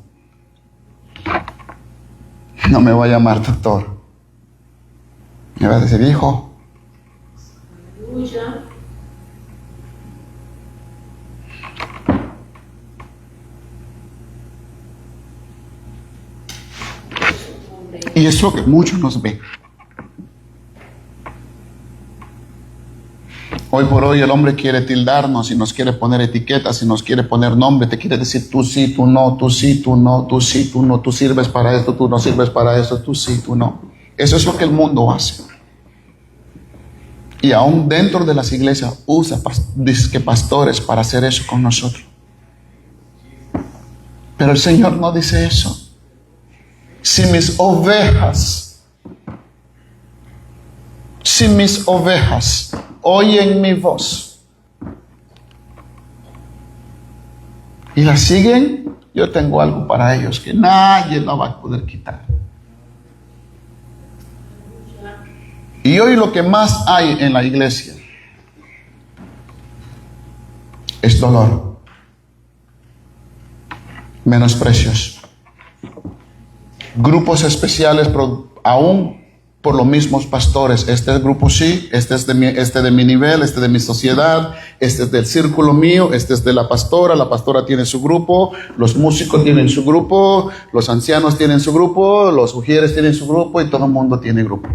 No me va a llamar doctor. Me va a decir, hijo. Aleluya. Y eso que muchos nos ven. Hoy por hoy el hombre quiere tildarnos y nos quiere poner etiquetas y nos quiere poner nombre. Te quiere decir tú sí, tú no, tú sí, tú no, tú sí, tú no, tú sirves para esto, tú no sirves para esto, tú sí, tú no. Eso es lo que el mundo hace. Y aún dentro de las iglesias usa pastores para hacer eso con nosotros. Pero el Señor no dice eso. si mis ovejas oyen mi voz y la siguen, yo tengo algo para ellos que nadie lo va a poder quitar. Y hoy lo que más hay en la iglesia es dolor, menosprecios, grupos especiales, aún por los mismos pastores. Este grupo sí, este es de mi nivel, este de mi sociedad, este es del círculo mío, este es de la pastora tiene su grupo, los músicos tienen su grupo, los ancianos tienen su grupo, los ujieres tienen su grupo y todo el mundo tiene grupo.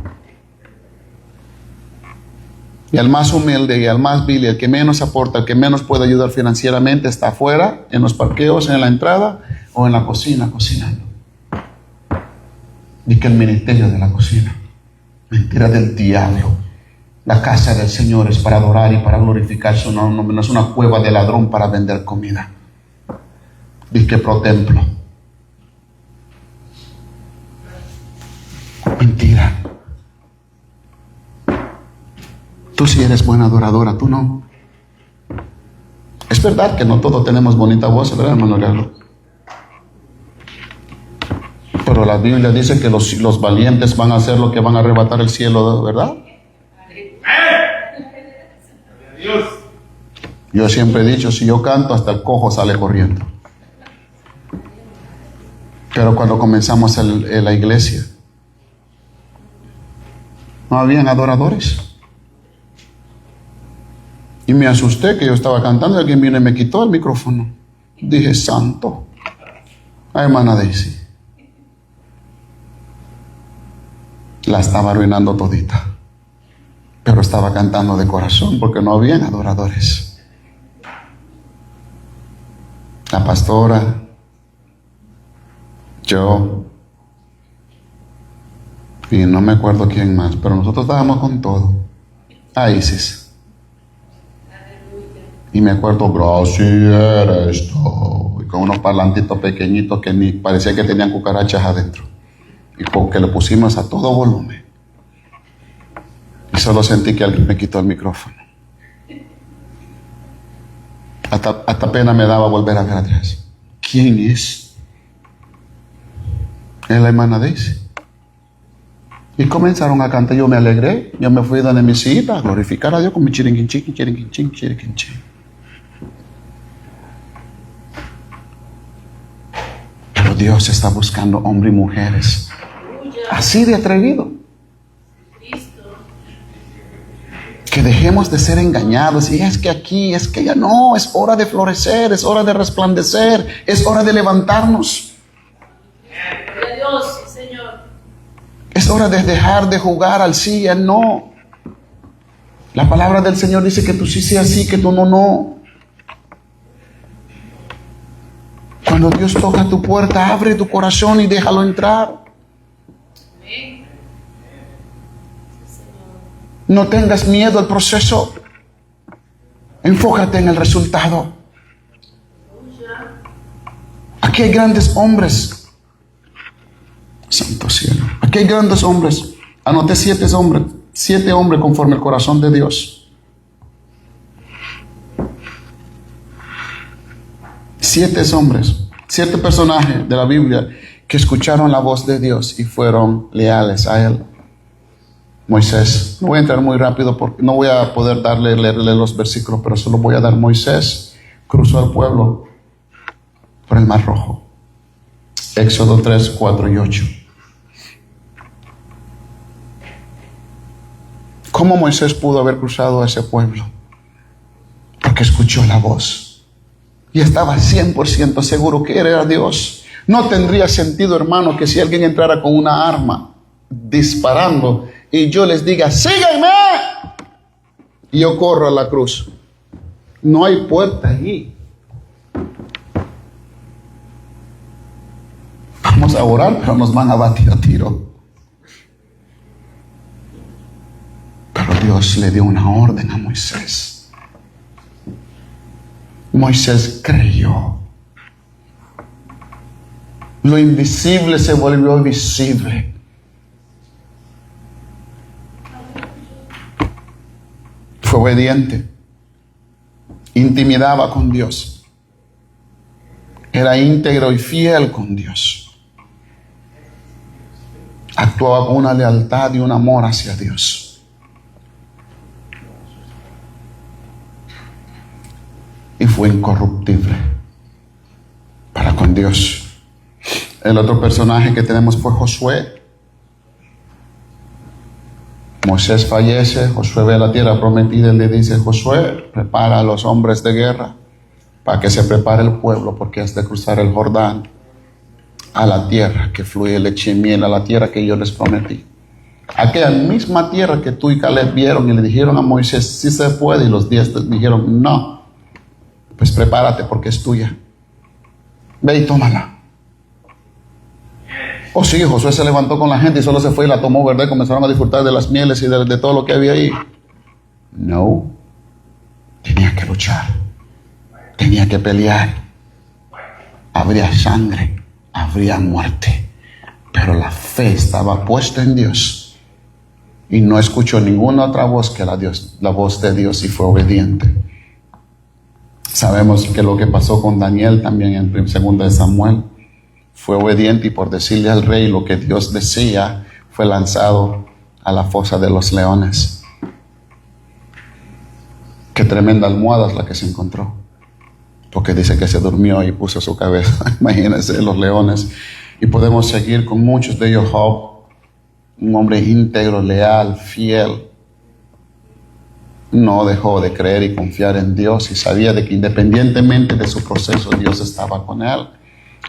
Y al más humilde y al más vil, el que menos aporta, el que menos puede ayudar financieramente, está afuera, en los parqueos, en la entrada o en la cocina cocinando. Y que el ministerio de la cocina, mentira del diablo. La casa del Señor es para adorar y para glorificar su nombre, no es una cueva de ladrón para vender comida. Y que pro templo. Mentira. Tú sí eres buena adoradora, tú no. Es verdad que no todos tenemos bonita voz, ¿verdad, hermano Galo? Pero la Biblia dice que los valientes van a hacer lo que van a arrebatar el cielo, ¿verdad? Yo siempre he dicho, si yo canto, hasta el cojo sale corriendo. Pero cuando comenzamos la iglesia, no habían adoradores. Y me asusté que yo estaba cantando y alguien vino y me quitó el micrófono. Dije, santo. Ay, hermana Daisy. La estaba arruinando todita. Pero estaba cantando de corazón porque no habían adoradores. La pastora, yo, y no me acuerdo quién más, pero nosotros estábamos con todo. A Isis. Y me acuerdo, gracias eres tú. Y con unos parlantitos pequeñitos que ni parecía que tenían cucarachas adentro. Y porque le pusimos a todo volumen. Y solo sentí que alguien me quitó el micrófono. Hasta pena me daba volver a ver atrás. ¿Quién es? Es la hermana Daisy. Y comenzaron a cantar. Yo me alegré. Yo me fui donde mi cita a glorificar a Dios con mi chiringuinchín, chiringuinchín, chiringuinchín. Pero Dios está buscando hombres y mujeres así de atrevido. Que dejemos de ser engañados. Y es que aquí, es que ya no. Es hora de florecer, es hora de resplandecer, es hora de levantarnos. Gloria a Dios, sí, Señor. Es hora de dejar de jugar al sí y al no. La palabra del Señor dice que tú sí seas sí, que tú no, no. Cuando Dios toca tu puerta, abre tu corazón y déjalo entrar. Amén. No tengas miedo al proceso. Enfócate en el resultado. Aquí hay grandes hombres. Santo cielo. Aquí hay grandes hombres. Anoté 7 hombres. 7 hombres conforme al corazón de Dios. 7 hombres. 7 personajes de la Biblia que escucharon la voz de Dios y fueron leales a Él. Moisés. No voy a entrar muy rápido porque no voy a poder leerle los versículos, pero solo voy a dar. Moisés cruzó al pueblo por el Mar Rojo. Éxodo 3, 4 y 8. ¿Cómo Moisés pudo haber cruzado a ese pueblo? Porque escuchó la voz y estaba 100% seguro que era Dios. No tendría sentido, hermano, que si alguien entrara con una arma disparando y yo les diga, síganme, y yo corro a la cruz. No hay puerta allí. Vamos a orar, pero nos van a batir a tiro. Pero Dios le dio una orden a Moisés. Moisés creyó. Lo invisible se volvió visible. Fue obediente. Intimidaba con Dios. Era íntegro y fiel con Dios. Actuaba con una lealtad y un amor hacia Dios. Y fue incorruptible para con Dios. El otro personaje que tenemos fue Josué. Moisés fallece, Josué ve la tierra prometida y le dice: Josué, prepara a los hombres de guerra para que se prepare el pueblo, porque has de cruzar el Jordán a la tierra que fluye leche y miel, a la tierra que yo les prometí. Aquella misma tierra que tú y Caleb vieron y le dijeron a Moisés: sí se puede, y los 10 dijeron: no. Pues prepárate porque es tuya. Ve y tómala. Oh sí, Josué se levantó con la gente y solo se fue y la tomó, ¿verdad? Comenzaron a disfrutar de las mieles y de todo lo que había ahí. No. Tenía que luchar. Tenía que pelear. Habría sangre. Habría muerte. Pero la fe estaba puesta en Dios. Y no escuchó ninguna otra voz que la voz de Dios, y fue obediente. Sabemos que lo que pasó con Daniel también en 2 Samuel. Fue obediente, y por decirle al rey lo que Dios decía, fue lanzado a la fosa de los leones. Qué tremenda almohada es la que se encontró, porque dice que se durmió y puso su cabeza. Imagínense los leones. Y podemos seguir con muchos de ellos. Job, un hombre íntegro, leal, fiel, no dejó de creer y confiar en Dios, y sabía de que independientemente de su proceso, Dios estaba con él.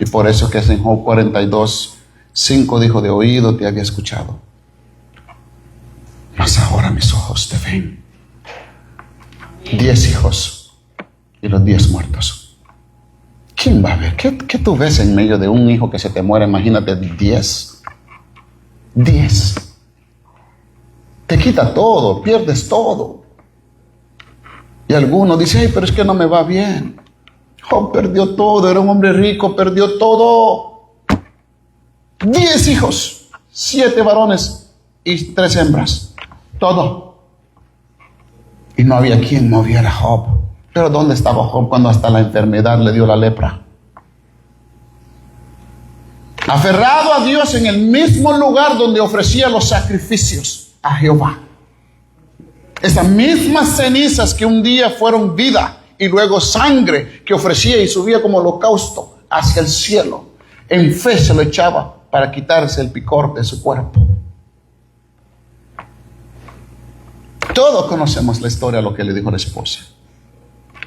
Y por eso que en Job 42:5 dijo: de oído te había escuchado, mas ahora mis ojos te ven. 10 hijos y los 10 muertos. ¿Quién va a ver? ¿Qué tú ves en medio de un hijo que se te muere? Imagínate 10. 10. Te quita todo, pierdes todo. Y algunos dicen: ay, pero es que no me va bien. Job perdió todo, era un hombre rico, perdió todo. 10 hijos, 7 varones y 3 hembras. Todo. Y no había quien moviera a Job. Pero ¿dónde estaba Job cuando hasta la enfermedad le dio la lepra? Aferrado a Dios en el mismo lugar donde ofrecía los sacrificios a Jehová. Esas mismas cenizas que un día fueron vida y luego sangre que ofrecía y subía como holocausto hacia el cielo, en fe se lo echaba para quitarse el picor de su cuerpo. Todos conocemos la historia de lo que le dijo la esposa: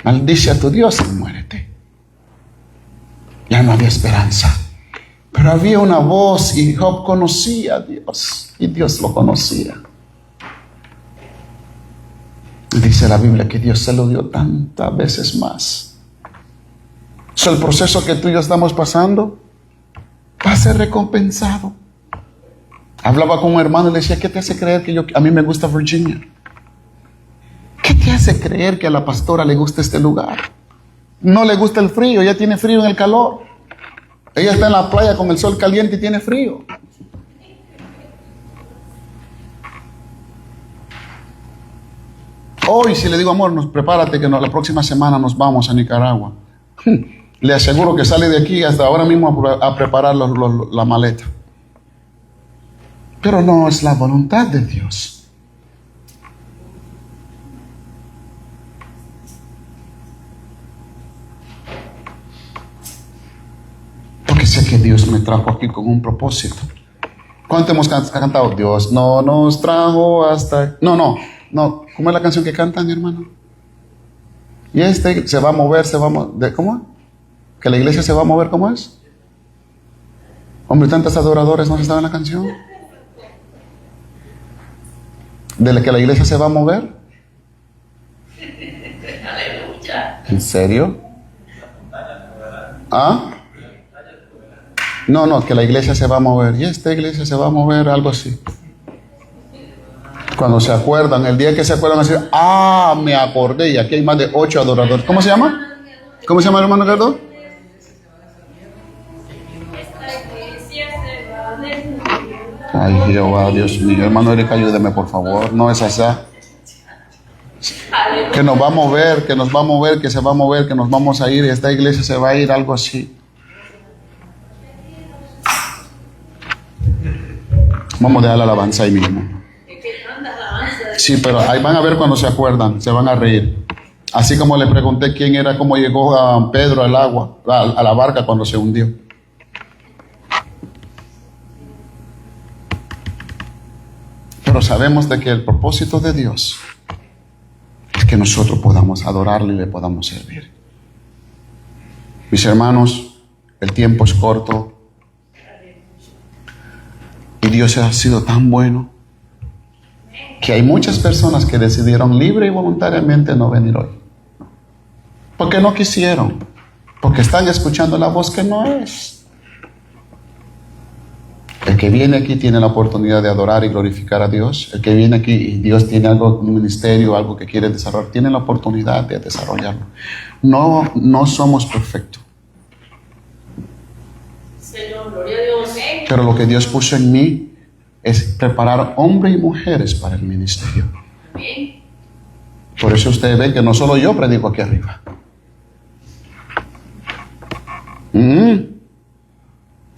maldice a tu Dios y muérete. Ya no había esperanza, pero había una voz, y Job conocía a Dios y Dios lo conocía. Dice la Biblia que Dios se lo dio tantas veces más. So, el proceso que tú y yo estamos pasando va a ser recompensado. Hablaba con un hermano y le decía: ¿qué te hace creer que a mí me gusta Virginia? ¿Qué te hace creer que a la pastora le gusta este lugar? No le gusta el frío, ella tiene frío en el calor. Ella está en la playa con el sol caliente y tiene frío. Hoy, si le digo: amor, prepárate que la próxima semana nos vamos a Nicaragua, le aseguro que sale de aquí hasta ahora mismo a preparar la maleta. Pero no es la voluntad de Dios. Porque sé que Dios me trajo aquí con un propósito. ¿Cuánto hemos cantado? Dios no nos trajo hasta... No. ¿Cómo es la canción que cantan, hermano? Y se va a mover, ¿cómo? Que la iglesia se va a mover, ¿cómo es? Hombre, tantos adoradores no estaban en la canción. ¿De que la iglesia se va a mover? Aleluya. ¿En serio? ¿Ah? No, que la iglesia se va a mover. Y esta iglesia se va a mover, algo así. Cuando se acuerdan, el día que se acuerdan, así: me acordé, y aquí hay más de 8 adoradores. ¿Cómo se llama? ¿Cómo se llama el hermano Gerardo? Ay, Jehová, Dios mío. Hermano Eric, ayúdeme, por favor. No es así. Que nos va a mover, que nos va a mover, que se va a mover, que nos vamos a ir y esta iglesia se va a ir, algo así. Vamos a dejar la alabanza ahí mismo. Sí, pero ahí van a ver cuando se acuerdan, se van a reír. Así como le pregunté quién era, cómo llegó a Pedro al agua, a la barca cuando se hundió. Pero sabemos de que el propósito de Dios es que nosotros podamos adorarle y le podamos servir. Mis hermanos, el tiempo es corto y Dios ha sido tan bueno que hay muchas personas que decidieron libre y voluntariamente no venir hoy. Porque no quisieron, porque están escuchando la voz que no es. El que viene aquí tiene la oportunidad de adorar y glorificar a Dios. El que viene aquí y Dios tiene algo, un ministerio, algo que quiere desarrollar, tiene la oportunidad de desarrollarlo. No somos perfectos. Señor, gloria a Dios. Pero lo que Dios puso en mí es preparar hombres y mujeres para el ministerio. Amén. Por eso ustedes ven que no solo yo predico aquí arriba.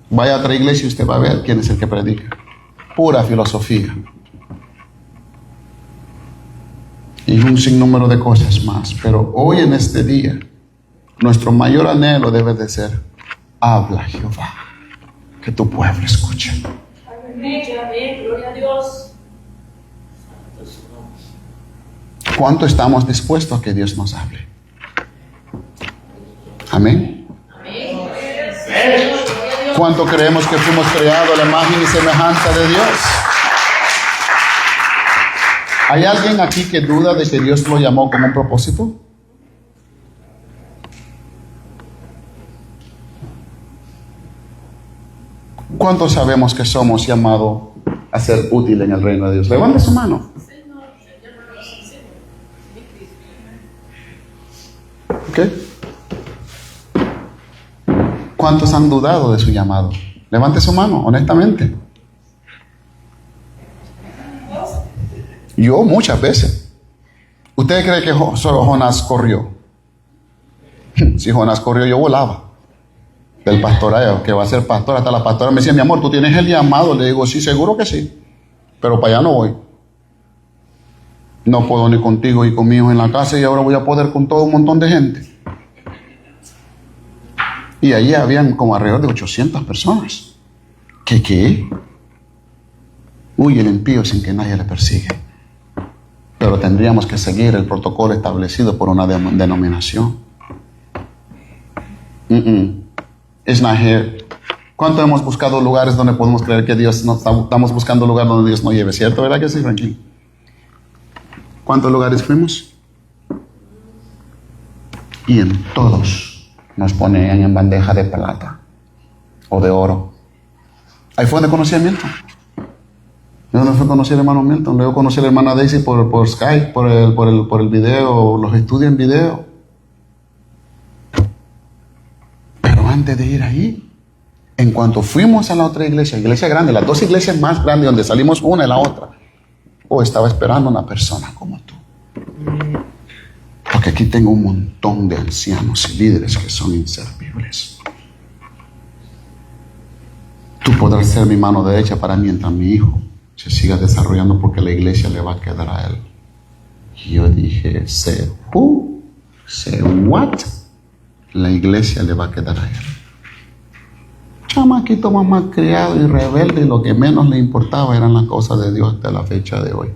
Vaya a otra iglesia y usted va a ver quién es el que predica. Pura filosofía. Y un sinnúmero de cosas más. Pero hoy en este día, nuestro mayor anhelo debe de ser: habla, Jehová, que tu pueblo escuche. Amén, amén, gloria a Dios. Santo su nombre. ¿Cuánto estamos dispuestos a que Dios nos hable? Amén. Amén. ¿Cuánto creemos que fuimos creados a la imagen y semejanza de Dios? ¿Hay alguien aquí que duda de que Dios lo llamó con un propósito? ¿Cuántos sabemos que somos llamados a ser útiles en el reino de Dios? Levante su mano. ¿Ok? ¿Cuántos han dudado de su llamado? Levante su mano, honestamente. Yo muchas veces. ¿Usted cree que solo Jonás corrió? Si Jonás corrió, yo volaba. Del pastoreo, que va a ser pastor. Hasta la pastora me decía: mi amor, ¿tú tienes el llamado? Le digo: sí, seguro que sí. Pero para allá no voy. No puedo ni contigo y con mi hijo en la casa, y ahora voy a poder con todo un montón de gente. Y allí habían como alrededor de 800 personas. ¿Qué? Huye el impío sin que nadie le persigue. Pero tendríamos que seguir el protocolo establecido por una denominación. It's not here. ¿Cuánto hemos buscado lugares donde podemos creer que Dios no estamos buscando lugares donde Dios nos lleve? ¿Cierto? ¿Verdad que sí, Franklin? ¿Cuántos lugares fuimos? Y en todos nos ponían en bandeja de plata o de oro. Ahí fue donde conocí a Milton. Yo no fui a conocer al hermano Milton, luego conocí a la hermana Daisy por Skype, por el video, los estudios en video. Pero antes de ir ahí, en cuanto fuimos a la otra iglesia grande, las dos iglesias más grandes donde salimos una y la otra, estaba esperando una persona como tú. Porque aquí tengo un montón de ancianos y líderes que son inservibles. Tú podrás ser mi mano derecha para mientras mi hijo se siga desarrollando, porque la iglesia le va a quedar a él. Y yo dije: say who? Say what? La iglesia le va a quedar a él. Chamaquito más criado y rebelde, y lo que menos le importaba eran las cosas de Dios hasta la fecha de hoy.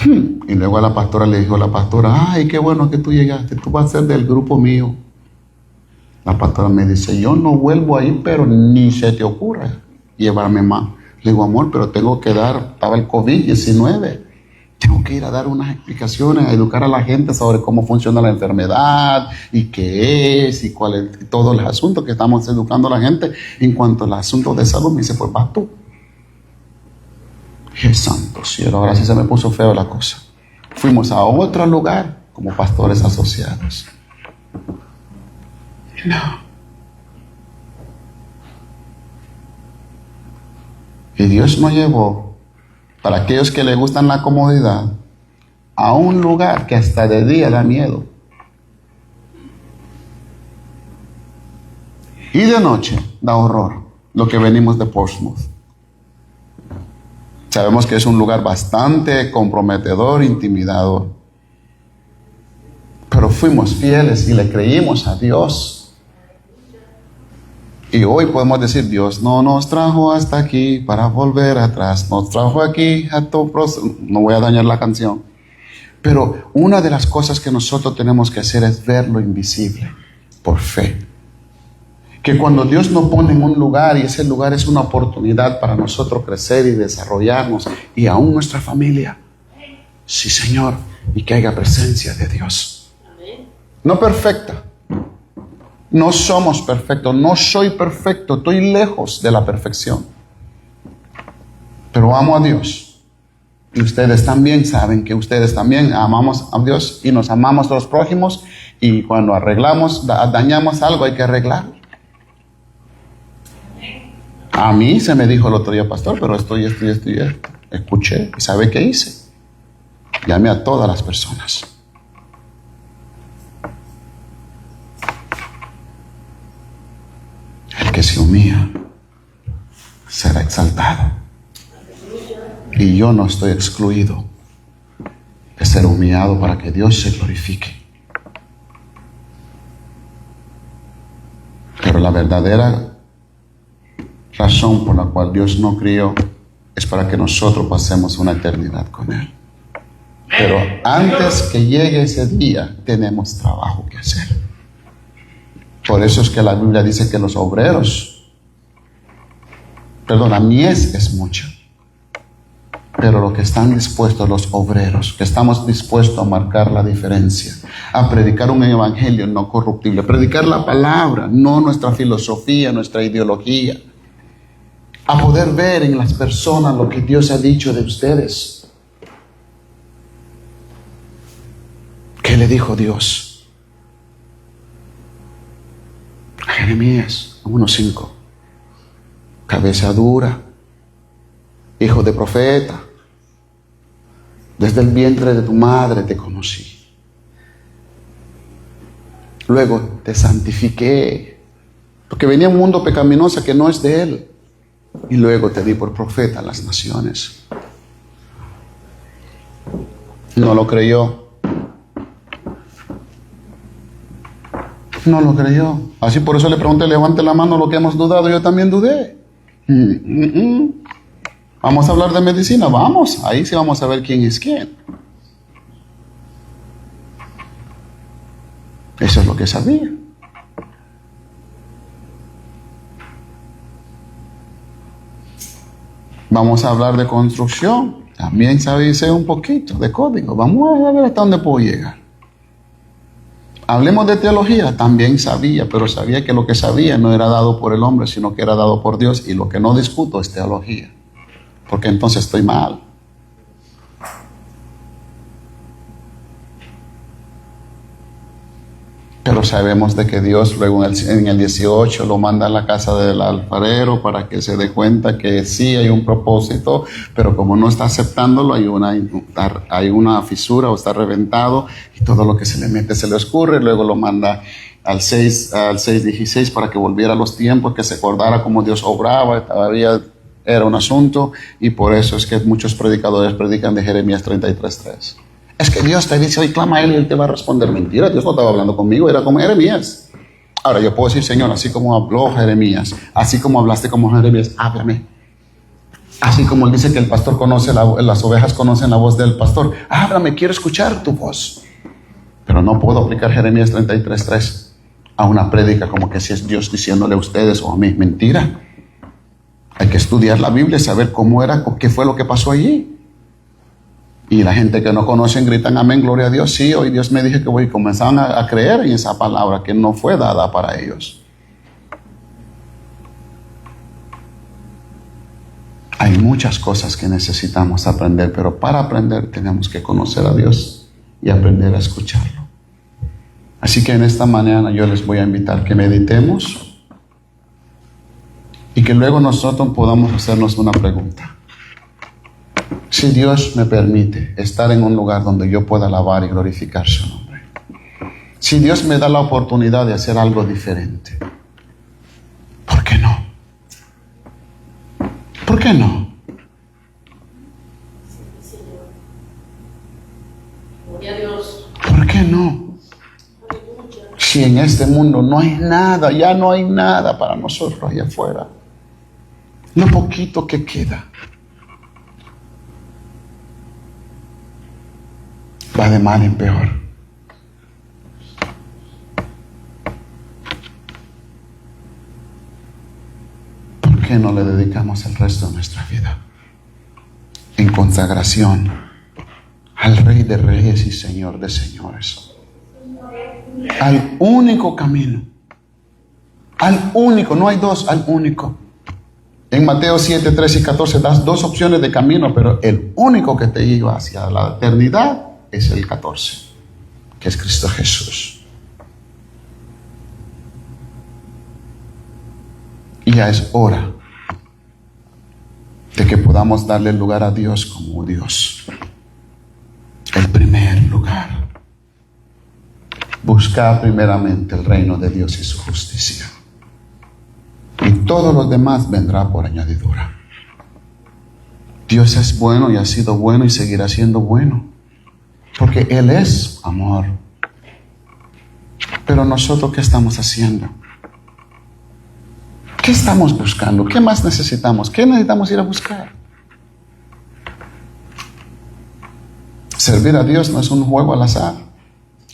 Y luego a la pastora le dijo: ay, qué bueno que tú llegaste, tú vas a ser del grupo mío. La pastora me dice: yo no vuelvo ahí, pero ni se te ocurra llevarme más. Le digo: amor, pero tengo que estaba el COVID-19, tengo que ir a dar unas explicaciones, a educar a la gente sobre cómo funciona la enfermedad y qué es y cuál es, y todos los asuntos que estamos educando a la gente en cuanto al asunto de salud. Me dice: pues vas tú. Dije: santo cielo, ahora sí se me puso feo la cosa. Fuimos a otro lugar como pastores asociados. No. Y Dios nos llevó, para aquellos que les gustan la comodidad, a un lugar que hasta de día da miedo. Y de noche da horror, lo que venimos de Portsmouth. Sabemos que es un lugar bastante comprometedor, intimidador. Pero fuimos fieles y le creímos a Dios. Y hoy podemos decir, Dios no nos trajo hasta aquí para volver atrás. Nos trajo aquí a todo próximo. No voy a dañar la canción. Pero una de las cosas que nosotros tenemos que hacer es ver lo invisible por fe. Que cuando Dios nos pone en un lugar y ese lugar es una oportunidad para nosotros crecer y desarrollarnos y aún nuestra familia. Sí, Señor, y que haya presencia de Dios. No perfecta. No somos perfectos. No soy perfecto. Estoy lejos de la perfección. Pero amo a Dios. Y ustedes también saben que ustedes también amamos a Dios y nos amamos a los prójimos. Y cuando dañamos algo, hay que arreglarlo. A mí se me dijo el otro día, pastor, pero esto. Escuché y ¿sabe qué hice? Llamé a todas las personas. El que se humilla será exaltado. Y yo no estoy excluido de ser humillado para que Dios se glorifique. Pero la verdadera razón por la cual Dios no crió es para que nosotros pasemos una eternidad con Él. Pero antes que llegue ese día, tenemos trabajo que hacer. Por eso es que la Biblia dice que los obreros, la mies es mucha, pero lo que están dispuestos los obreros, que estamos dispuestos a marcar la diferencia, a predicar un evangelio no corruptible, a predicar la palabra, no nuestra filosofía, nuestra ideología, a poder ver en las personas lo que Dios ha dicho de ustedes. ¿Qué le dijo Dios a Jeremías 1:5? Cabeza dura, hijo de profeta, desde el vientre de tu madre te conocí. Luego te santifiqué, porque venía un mundo pecaminoso que no es de Él. Y luego te di por profeta a las naciones. No lo creyó. No lo creyó. Así por eso le pregunté, levante la mano lo que hemos dudado. Yo también dudé. Vamos a hablar de medicina. Vamos. Ahí sí vamos a ver quién es quién. Eso es lo que sabía. Vamos a hablar de construcción. También sé un poquito de código. Vamos a ver hasta dónde puedo llegar. Hablemos de teología. También sabía, pero sabía que lo que sabía no era dado por el hombre, sino que era dado por Dios. Y lo que no discuto es teología, porque entonces estoy mal. Pero sabemos de que Dios luego en el 18 lo manda a la casa del alfarero para que se dé cuenta que sí hay un propósito, pero como no está aceptándolo, hay una fisura o está reventado y todo lo que se le mete se le escurre. Luego lo manda al 6:16 para que volviera a los tiempos, que se acordara cómo Dios obraba. Todavía era un asunto, y por eso es que muchos predicadores predican de Jeremías 33:3. Es que Dios te dice, hoy clama a Él y Él te va a responder. Mentira, Dios no estaba hablando conmigo, era como Jeremías. Ahora yo puedo decir, Señor, así como habló Jeremías, así como hablaste como Jeremías, háblame. Así como Él dice que el pastor conoce, las ovejas conocen la voz del pastor, háblame, quiero escuchar tu voz. Pero no puedo aplicar Jeremías 33:3 a una prédica como que si es Dios diciéndole a ustedes o a mí. Mentira. Hay que estudiar la Biblia y saber cómo era, qué fue lo que pasó allí. Y la gente que no conocen gritan amén, gloria a Dios. Sí, hoy Dios me dijo que voy. Comenzaban a creer en esa palabra que no fue dada para ellos. Hay muchas cosas que necesitamos aprender, pero para aprender tenemos que conocer a Dios y aprender a escucharlo. Así que en esta mañana yo les voy a invitar que meditemos Y que luego nosotros podamos hacernos una pregunta. Si Dios me permite estar en un lugar donde yo pueda alabar y glorificar su nombre, si Dios me da la oportunidad de hacer algo diferente, ¿por qué no? ¿Por qué no? Gloria a Dios. ¿Por qué no? Si en este mundo no hay nada, ya no hay nada para nosotros allá afuera. Lo poquito que queda va de mal en peor. ¿Por qué no le dedicamos el resto de nuestra vida en consagración al Rey de Reyes y Señor de Señores? Al único camino. Al único, no hay dos, al único. En Mateo 7, 13 y 14 das dos opciones de camino, pero el único que te lleva hacia la eternidad es el 14, que es Cristo Jesús. Y ya es hora de que podamos darle lugar a Dios como Dios. El primer lugar. Buscar primeramente el reino de Dios y su justicia. Y todo lo demás vendrá por añadidura. Dios es bueno y ha sido bueno y seguirá siendo bueno. Porque Él es amor. Pero nosotros, ¿qué estamos haciendo? ¿Qué estamos buscando? ¿Qué más necesitamos? ¿Qué necesitamos ir a buscar? Servir a Dios no es un juego al azar.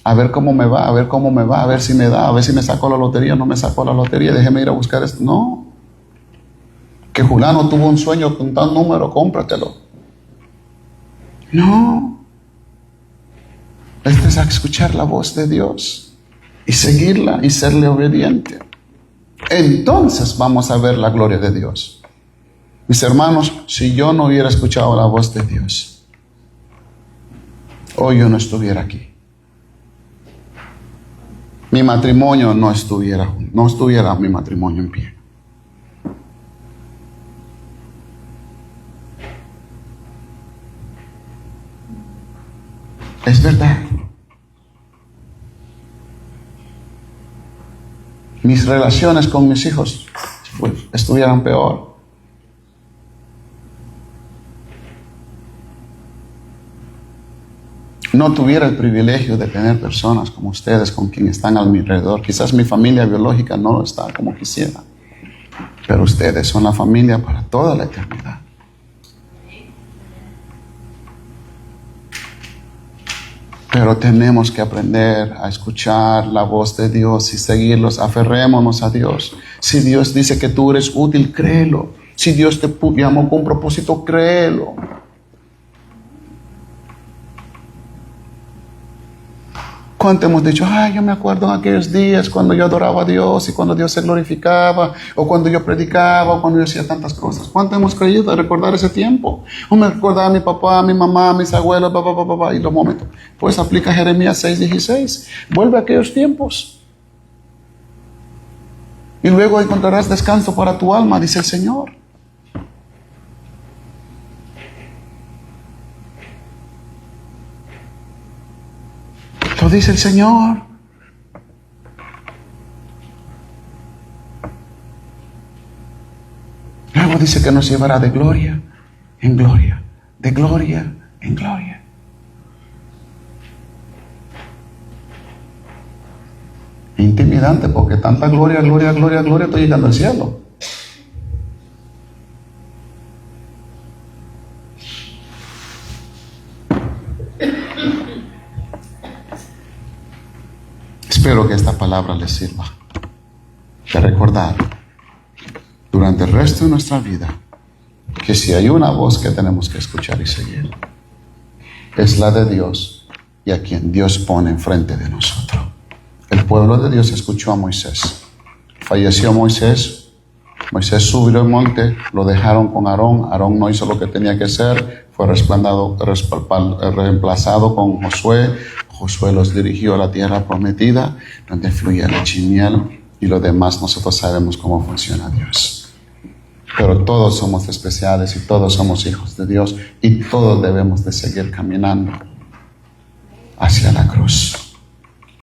A ver cómo me va, a ver cómo me va, a ver si me da, a ver si me saco la lotería o no me saco la lotería, déjeme ir a buscar esto. No. Que fulano tuvo un sueño con tal número, cómpratelo. No. Este es a escuchar la voz de Dios y seguirla y serle obediente. Entonces vamos a ver la gloria de Dios. Mis hermanos, si yo no hubiera escuchado la voz de Dios, hoy yo no estuviera aquí. Mi matrimonio no estuviera mi matrimonio en pie. Es verdad. Mis relaciones con mis hijos estuvieran peor. No tuviera el privilegio de tener personas como ustedes con quien están a mi alrededor. Quizás mi familia biológica no lo está como quisiera, pero ustedes son la familia para toda la eternidad. Pero tenemos que aprender a escuchar la voz de Dios y seguirlos. Aferrémonos a Dios. Si Dios dice que tú eres útil, créelo. Si Dios te llamó con un propósito, créelo. ¿Cuánto hemos dicho? Ay, yo me acuerdo en aquellos días cuando yo adoraba a Dios y cuando Dios se glorificaba, o cuando yo predicaba, o cuando yo hacía tantas cosas. ¿Cuánto hemos creído de recordar ese tiempo? O me recordaba a mi papá, a mi mamá, a mis abuelos, y los momentos. Pues aplica Jeremías 6:16. Vuelve a aquellos tiempos. Y luego encontrarás descanso para tu alma, dice el Señor. Lo dice el Señor. Luego dice que nos llevará de gloria en gloria, de gloria en gloria. Intimidante, porque tanta gloria, gloria, gloria, gloria, estoy llegando al cielo. Espero que esta palabra les sirva de recordar durante el resto de nuestra vida que si hay una voz que tenemos que escuchar y seguir, es la de Dios y a quien Dios pone enfrente de nosotros. El pueblo de Dios escuchó a Moisés. Falleció Moisés. Moisés subió al monte, lo dejaron con Aarón. Aarón no hizo lo que tenía que hacer, fue reemplazado con Josué. Josué los dirigió a la tierra prometida, donde fluye leche y miel, y lo demás nosotros sabemos cómo funciona Dios. Pero todos somos especiales y todos somos hijos de Dios y todos debemos de seguir caminando hacia la cruz.